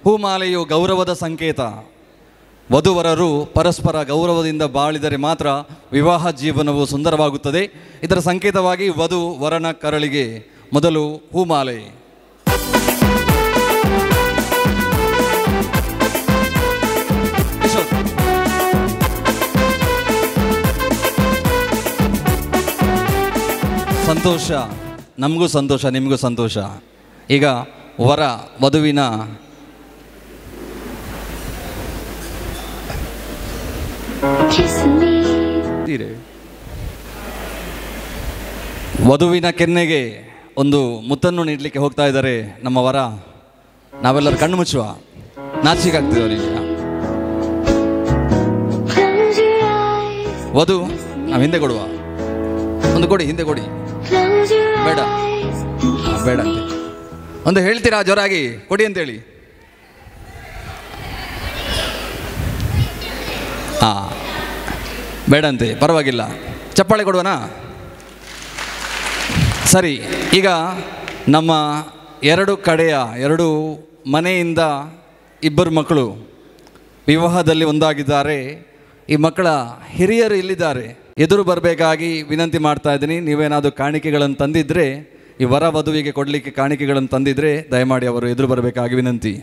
Speaker 1: ಹೂಮಾಲೆಯು ಗೌರವದ ಸಂಕೇತ. ವಧುವರರು ಪರಸ್ಪರ ಗೌರವದಿಂದ ಬಾಳಿದರೆ ಮಾತ್ರ ವಿವಾಹ ಜೀವನವು ಸುಂದರವಾಗುತ್ತದೆ. ಇದರ ಸಂಕೇತವಾಗಿ ವಧು ವರನ ಕರಳಿಗೆ ಮೊದಲು ಹೂಮಾಲೆ. ಸಂತೋಷ, ನಮಗೂ ಸಂತೋಷ, ನಿಮಗೂ ಸಂತೋಷ. ಈಗ ವರ ವಧುವಿನ ವಧುವಿನ ಕೆನ್ನೆಗೆ ಒಂದು ಮುತ್ತನ್ನು ನೀಡಲಿಕ್ಕೆ ಹೋಗ್ತಾ ಇದ್ದಾರೆ ನಮ್ಮ ವರ. ನಾವೆಲ್ಲರೂ ಕಣ್ಣು ಮುಚ್ಚುವ, ನಾಚಿಕೆ ಆಗ್ತಿದೆ ಅವರಿಗೆ. ವಧು ನಾವು ಹಿಂದೆ ಕೊಡುವ, ಒಂದು ಕೊಡಿ, ಹಿಂದೆ ಕೊಡಿ. ಬೇಡ ಬೇಡ ಅಂತ ಒಂದು ಹೇಳ್ತೀರಾ ಜೋರಾಗಿ ಕೊಡಿ ಅಂತೇಳಿ. ಬೇಡಂತೆ, ಪರವಾಗಿಲ್ಲ, ಚಪ್ಪಾಳೆ ಕೊಡುವನಾ? ಸರಿ. ಈಗ ನಮ್ಮ ಎರಡು ಮನೆಯಿಂದ ಇಬ್ಬರು ಮಕ್ಕಳು ವಿವಾಹದಲ್ಲಿ ಒಂದಾಗಿದ್ದಾರೆ. ಈ ಮಕ್ಕಳ ಹಿರಿಯರು ಇಲ್ಲಿದ್ದಾರೆ. ಎದುರು ಬರಬೇಕಾಗಿ ವಿನಂತಿ ಮಾಡ್ತಾ ಇದ್ದೀನಿ. ನೀವೇನಾದರೂ ಕಾಣಿಕೆಗಳನ್ನು ತಂದಿದ್ದರೆ, ಈ ವರ ವಧುವಿಗೆ ಕೊಡಲಿಕ್ಕೆ ಕಾಣಿಕೆಗಳನ್ನು ತಂದಿದ್ದರೆ ದಯಮಾಡಿ ಅವರು ಎದುರು ಬರಬೇಕಾಗಿ ವಿನಂತಿ.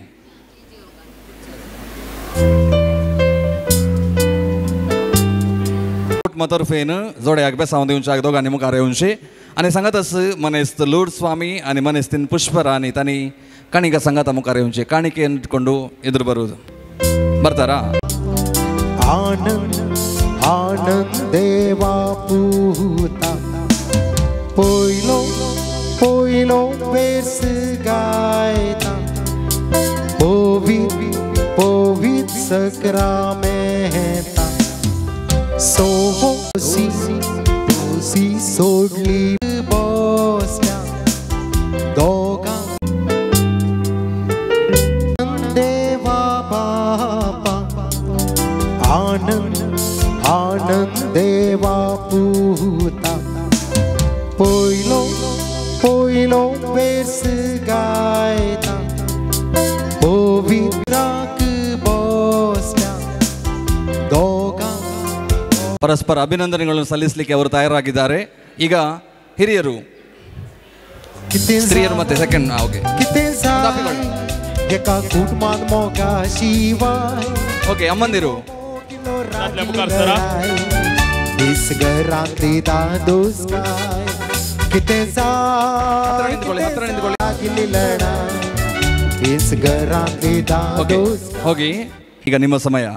Speaker 1: मतर्फेन जोड्याक बेसांव दिवच्याक दोगांनी मुखार येवनशी आनी सांगतस मनेस्त लूड स्वामी आनी मनेस्तीन पुष्पराणी तांणी काणिका संगता मुखार येवनशी काणिकेन इट्ಕೊಂಡು ಎದುರು ಬರುವುದು. ಬರ್ತಾರಾ?
Speaker 9: आनंद आनंद देवा पूता पोयलो पोयलो वेस गायता पोवित पोवित सक्रामेता सोहो सी सोडली बसल्या दोगा देवा बापा आनंद आनंद देवा पूता पोयलो पोयलो वेस गायता पोवित्राक बसल्या दोगा
Speaker 1: ಪರಸ್ಪರ ಅಭಿನಂದನೆಗಳನ್ನು ಸಲ್ಲಿಸಲಿಕ್ಕೆ ಅವರು ತಯಾರಾಗಿದ್ದಾರೆ. ಈಗ ಹಿರಿಯರು, ಸ್ತ್ರೀಯರು ಮತ್ತೆ ಸೆಕೆಂಡ್. ಓಕೆ, ಅಮ್ಮಂದಿರು ಹೋಗಿ. ಈಗ ನಿಮ್ಮ ಸಮಯ.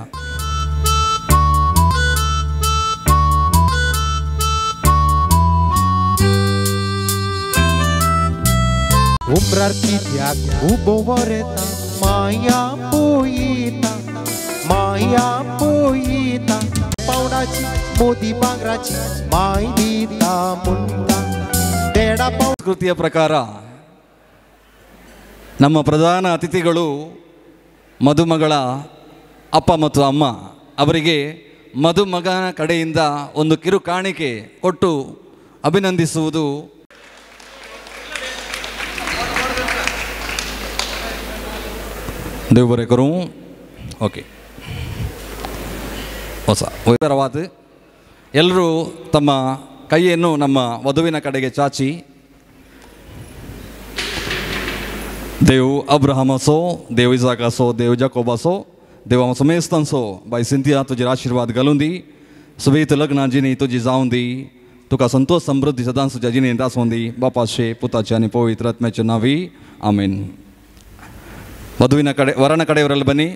Speaker 9: उमरार कित्याक उबो वरेता माया पोयिता पावडाची मोदी बांगराची माय दिता मुंडा बेडा.
Speaker 1: ಸಂಸ್ಕೃತಿಯ ಪ್ರಕಾರ ನಮ್ಮ ಪ್ರಧಾನ ಅತಿಥಿಗಳು ಮದುಮಗಳ ಅಪ್ಪ ಮತ್ತು ಅಮ್ಮ. ಅವರಿಗೆ ಮದುಮಗನ ಕಡೆಯಿಂದ ಒಂದು ಕಿರು ಕಾಣಿಕೆ ಕೊಟ್ಟು ಅಭಿನಂದಿಸುವುದು. देव बरें करूं. ओके ಹೊಸ ವಿವರವಾದ ಎಲ್ಲರೂ ತಮ್ಮ ಕೈಯನ್ನು ನಮ್ಮ ವಧುವಿನ ಕಡೆಗೆ ಚಾಚಿ देव अब्राहम असो, देव इजाक असो, देव जाकोब असो, देव समेस्तान सो बाय सिंथिया तुझे आशीर्वाद घालून दी. सुबेत लग्ना जिनी तुझी जाऊन दी. तुका संतोष समृद्धी सदां तुझ्या जिनी दासोन दी. बापाचे पुताचे आणि पवित्र आत्म्याचे नावी आमेन. ವಧುವಿನ ಕಡೆ ವರನ ಕಡೆಯವರೆಲ್ಲ ಬನ್ನಿ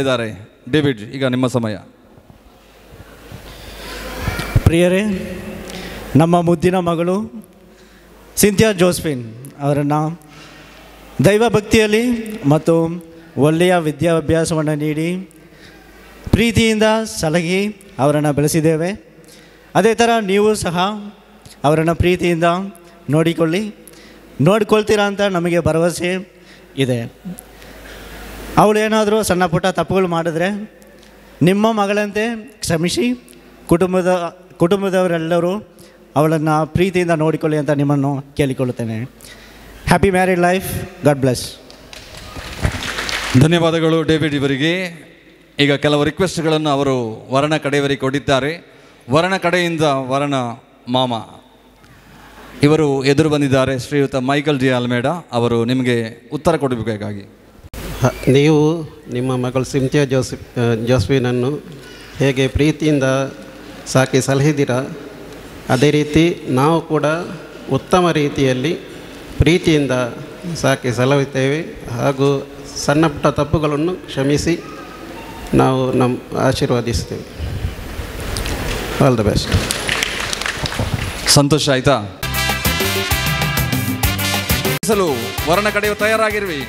Speaker 1: ಇದ್ದಾರೆ. ಡೇವಿಡ್, ಈಗ ನಿಮ್ಮ ಸಮಯ.
Speaker 10: ಪ್ರಿಯರೇ, ನಮ್ಮ ಮುದ್ದಿನ ಮಗಳು ಸಿಂಥಿಯಾ ಜೋಸ್ಫಿನ್ ಅವರನ್ನು ದೈವ ಭಕ್ತಿಯಲ್ಲಿ ಮತ್ತು ಒಳ್ಳೆಯ ವಿದ್ಯಾಭ್ಯಾಸವನ್ನು ನೀಡಿ ಪ್ರೀತಿಯಿಂದ ಸಲಹಿ ಅವರನ್ನು ಬೆಳೆಸಿದ್ದೇವೆ. ಅದೇ ಥರ ನೀವು ಸಹ ಅವರನ್ನು ಪ್ರೀತಿಯಿಂದ ನೋಡಿಕೊಳ್ತೀರಾ ಅಂತ ನಮಗೆ ಭರವಸೆ ಇದೆ. ಅವಳು ಏನಾದರೂ ಸಣ್ಣ ಪುಟ್ಟ ತಪ್ಪುಗಳು ಮಾಡಿದ್ರೆ ನಿಮ್ಮ ಮಗಳಂತೆ ಕ್ಷಮಿಸಿ ಕುಟುಂಬದವರೆಲ್ಲರೂ ಅವಳನ್ನು ಪ್ರೀತಿಯಿಂದ ನೋಡಿಕೊಳ್ಳಿ ಅಂತ ನಿಮ್ಮನ್ನು ಕೇಳಿಕೊಳ್ಳುತ್ತೇನೆ. Happy married life. God bless.
Speaker 1: ಧನ್ಯವಾದಗಳು ಡೇವಿಡ್ ಇವರಿಗೆ. ಈಗ ಕೆಲವು ರಿಕ್ವೆಸ್ಟ್ಗಳನ್ನು ಅವರು ವರನ ಕಡೆಯವರಿಗೆ ಕೊಟ್ಟಿದ್ದಾರೆ. ವರನ ಕಡೆಯಿಂದ ವರನ ಮಾಮ ಇವರು ಎದುರು ಬಂದಿದ್ದಾರೆ. ಶ್ರೀಯುತ ಮೈಕಲ್ ಜಿ ಆಲ್ಮೇಡ ಅವರು ನಿಮಗೆ ಉತ್ತರ ಕೊಡಬೇಕಾಗಿ.
Speaker 11: ನೀವು ನಿಮ್ಮ ಮಗಳು ಸಿಂಥಿಯಾ ಜೋಸ್ಫಿನನ್ನು ಹೇಗೆ ಪ್ರೀತಿಯಿಂದ ಸಾಕಿ ಸಲಹಿದ್ದೀರಾ, ಅದೇ ರೀತಿ ನಾವು ಕೂಡ ಉತ್ತಮ ರೀತಿಯಲ್ಲಿ ಪ್ರೀತಿಯಿಂದ ಸಾಕಿ ಸಲಹುತ್ತೇವೆ. ಹಾಗೂ ಸಣ್ಣ ಪುಟ್ಟ ತಪ್ಪುಗಳನ್ನು ಕ್ಷಮಿಸಿ ನಾವು ಆಶೀರ್ವದಿಸ್ತೇವೆ. All the best.
Speaker 1: ಸಂತೋಷ ಆಯ್ತಾ? ವರನ ಕಡೆಯು ತಯಾರಾಗಿರ್ವಿ.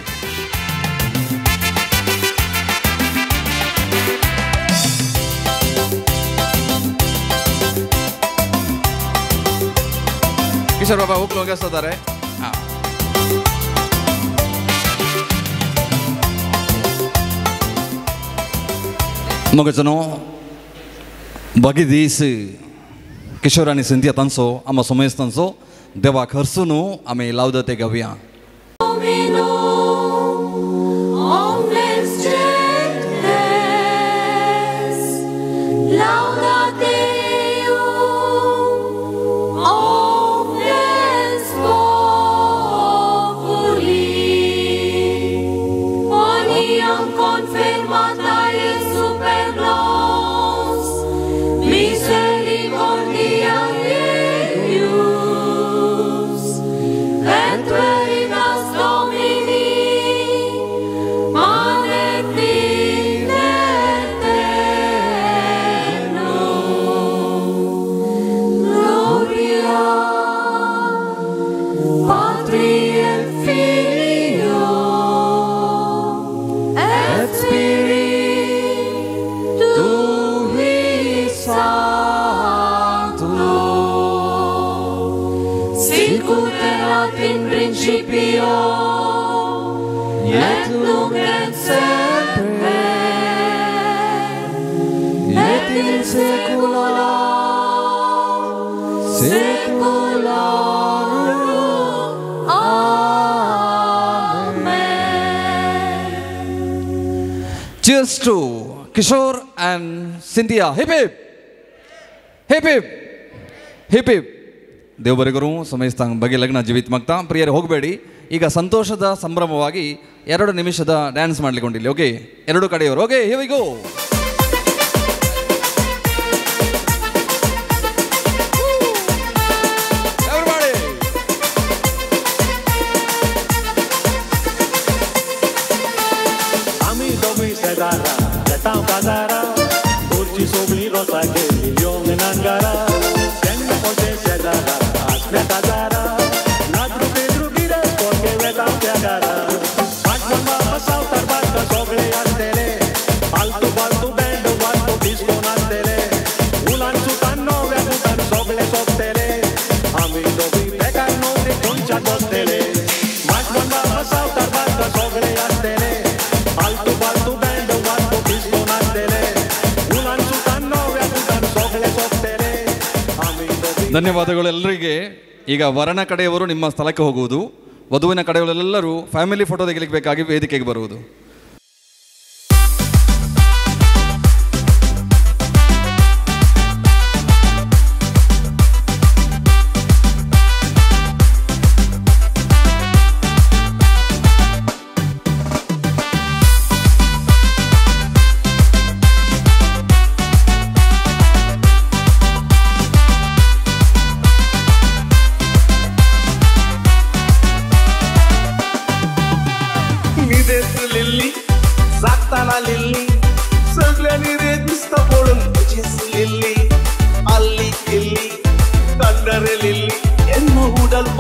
Speaker 1: ಕಿಶೋರ್ ಬಾಬಾ ಹೋಗ್ಲು ಹೋಗಿಸ್ತಾರೆ. मगजनो बघिदीस किशोरांनी सिंथिया तांचो आमा सोमेश तांचो देवा खर्चू न्हू आमी लावदते घेवया. Cheers to Kishore and Cynthia. Hip hip, hip hip, hip hip. ದೇವರಿಗರು ಸಮಯಸ್ಥಾನ ಬಗ್ಗೆ ಲಗ್ನ ಜೀವಿತ ಮಗ್ತಾ. ಪ್ರಿಯರೇ ಹೋಗಬೇಡಿ. ಈಗ ಸಂತೋಷದ ಸಂಭ್ರಮವಾಗಿ 2 ನಿಮಿಷದ ಡ್ಯಾನ್ಸ್ ಮಾಡ್ಲಿಕ್ಕೊಂಡಿಲ್ಲ. ಓಕೆ, 2 ಕಡೆಯವರು. Okay, here we go. ಧನ್ಯವಾದಗಳು ಎಲ್ಲರಿಗೆ. ಈಗ ವರನ ಕಡೆಯವರು ನಿಮ್ಮ ಸ್ಥಳಕ್ಕೆ ಹೋಗುವುದು, ವಧುವಿನ ಕಡೆಯವರೆಲ್ಲರೂ ಫ್ಯಾಮಿಲಿ ಫೋಟೋ ತೆಗೆಯಲಿಕ್ಕೆ ಬೇಕಾಗಿ ವೇದಿಕೆಗೆ ಬರುವುದು.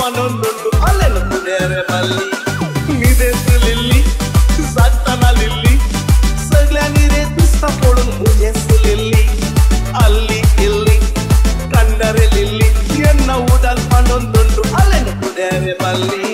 Speaker 12: panondundu alena kudere balli nides lilli zattana lilli saglani re pista polun mujes lilli alli illi kandare lilli yenna udal panondundu alena kudere balli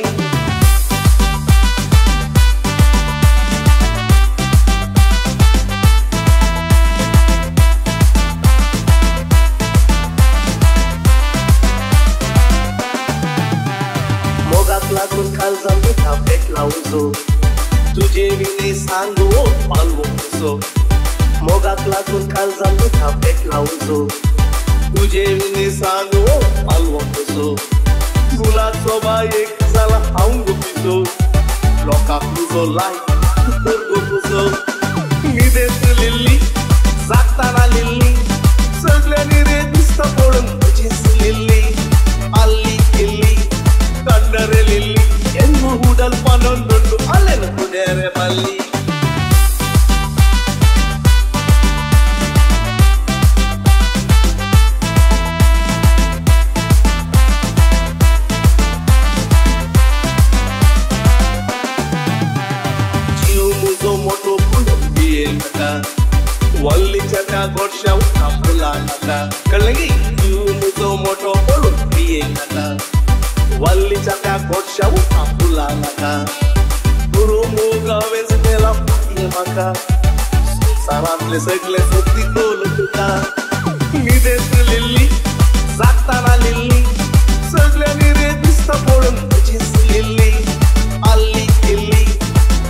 Speaker 12: Lagun kalzam ita peklauzo tuje vini sango palwoso mogat lagun kalzam ita peklauzo tuje vini sango palwoso gulat soba ek sala haungo piso loka kuzo lai turgo kuzo nides lilli zattana lilli saglani re pista polun mujes lilli alli illi kandare lilli ennu hudal panondundu alena kudere balli jiu muzo moto pulu bielaka walli chaka godshaw kapulaka kallangi jiu muzo moto pulu bielaka walli chaka godshaw kapulaka guru muga vesmela pakiyamaka saratle sagle sutti toluka nides lilli zattana lilli saglani re pista polun mujes lilli alli illi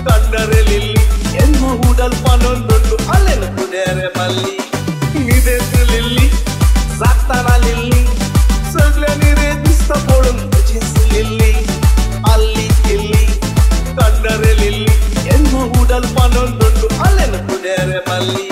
Speaker 12: kandare lilli ennu hudal panondundu alena kudere balli nides lilli zattana lilli saglani re pista polun mujes lilli alli illi kandare lilli ennu hudal panondundu alena kudere balli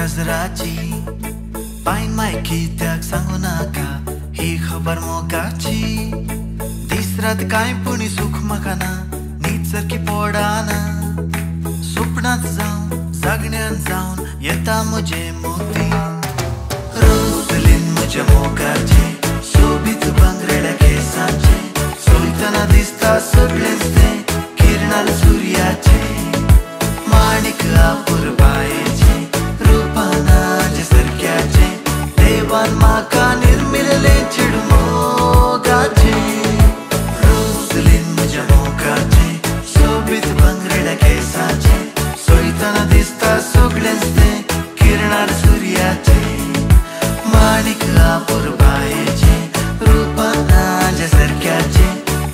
Speaker 13: नजराची पायन माय कित्याक सांगू नाका ही खबर मोगाची दिसरात कांय पुणी सुख म्हाका ना न्हीद सारकी पडाना स्वप्नांत जावन जागण्यान जावन येता म्हजे मोती रोजलीन म्हज्या मोगाचे सोबीत भांगरेड्या केसांचे सोयतना दिसता सगळेंच तें किरणाल सुर्याचे माणिक आपुर बायेचे रूपानाचे सारक्याचे देवान म्हाका निर्मिल्ले चेडू मोगाचे रोजलीन म्हज्या मोगाचे सोबीत भांगरेड्या केसांचे सोयतना दिसता सगळेंच तें किरणाल सुर्याचे माणिक आपुर बायेचे रूपानाचे सारक्याचे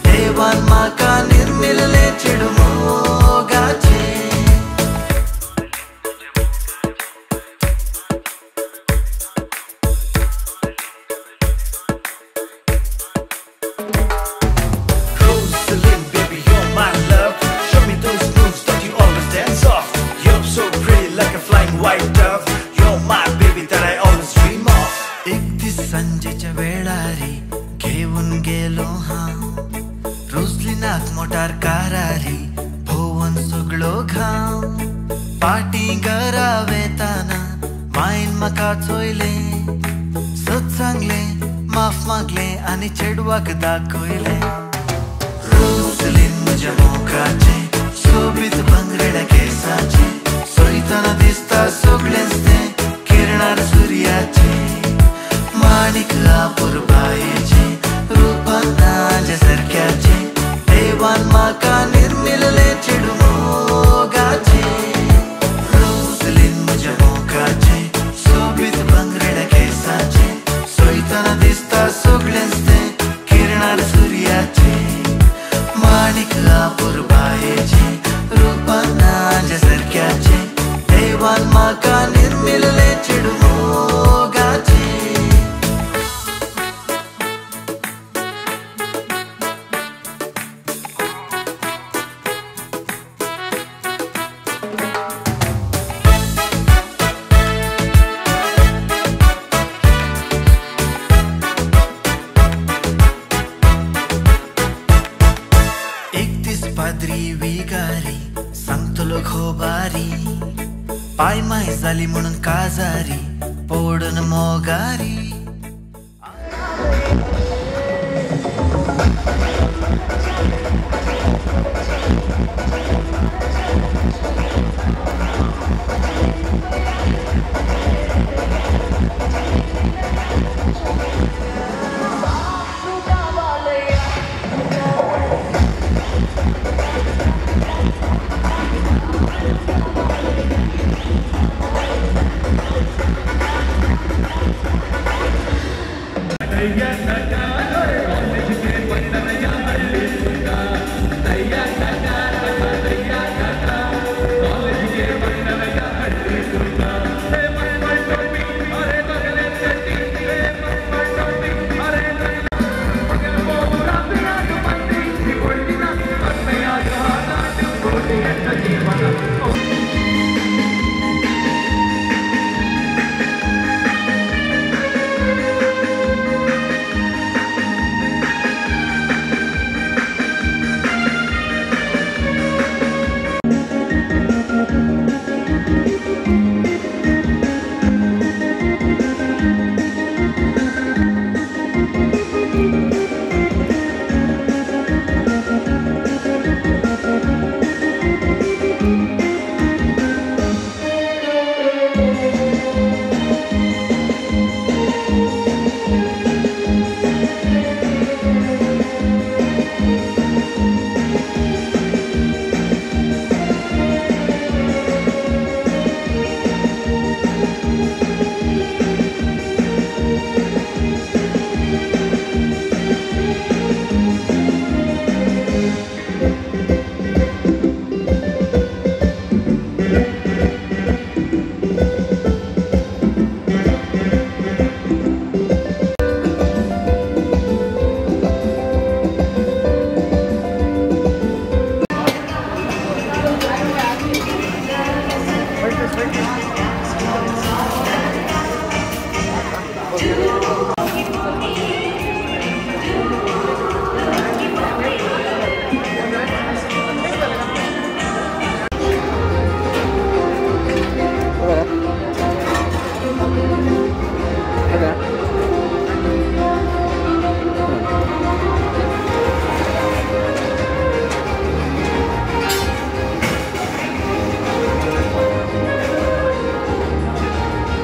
Speaker 13: देवान म्हाका निर्मिल्ले चेडू मोगाचे
Speaker 8: Rosalind, baby, you're my love. Show me those moves that you always dance off. You're so pretty like a flying white dove. You're my baby that I always dream of.
Speaker 13: एक दीस सांजेच्या वेळारी घेऊन गेलो हांव रोजलिनाक मोटार कारारी भोवन सगळो घाव पाटी घरा वेताना मायन म्हाका चोयले सत सांगले माफ मागले आनी चेडवाक दाखयले रोजलीन म्हज्या मोगाचे सोबीत भांगरेड्या केसाचे सोयतना दिसता सगळेंच तें किरणार सुर्याचे माणिक आपुर बायेचे रूपानाचे सारक्याचे देवान म्हाका निर्मिल्ले चेडू मोगाचे रोजलीन म्हज्या मोगाचे सोबीत भांगरेड्या केसाचे सोयतना दिसता सगळेंच तें किरणार सुर्याचे माणिक आपुर बायेचे रूपानाचे सारक्याचे देवान म्हाका निर्मिल्ले चेडू मोगाचे पाद्री विगारी सांगतलो खोबारी पाय माय जाली म्हणून काजारी पोडून मोगारी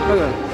Speaker 14: बघा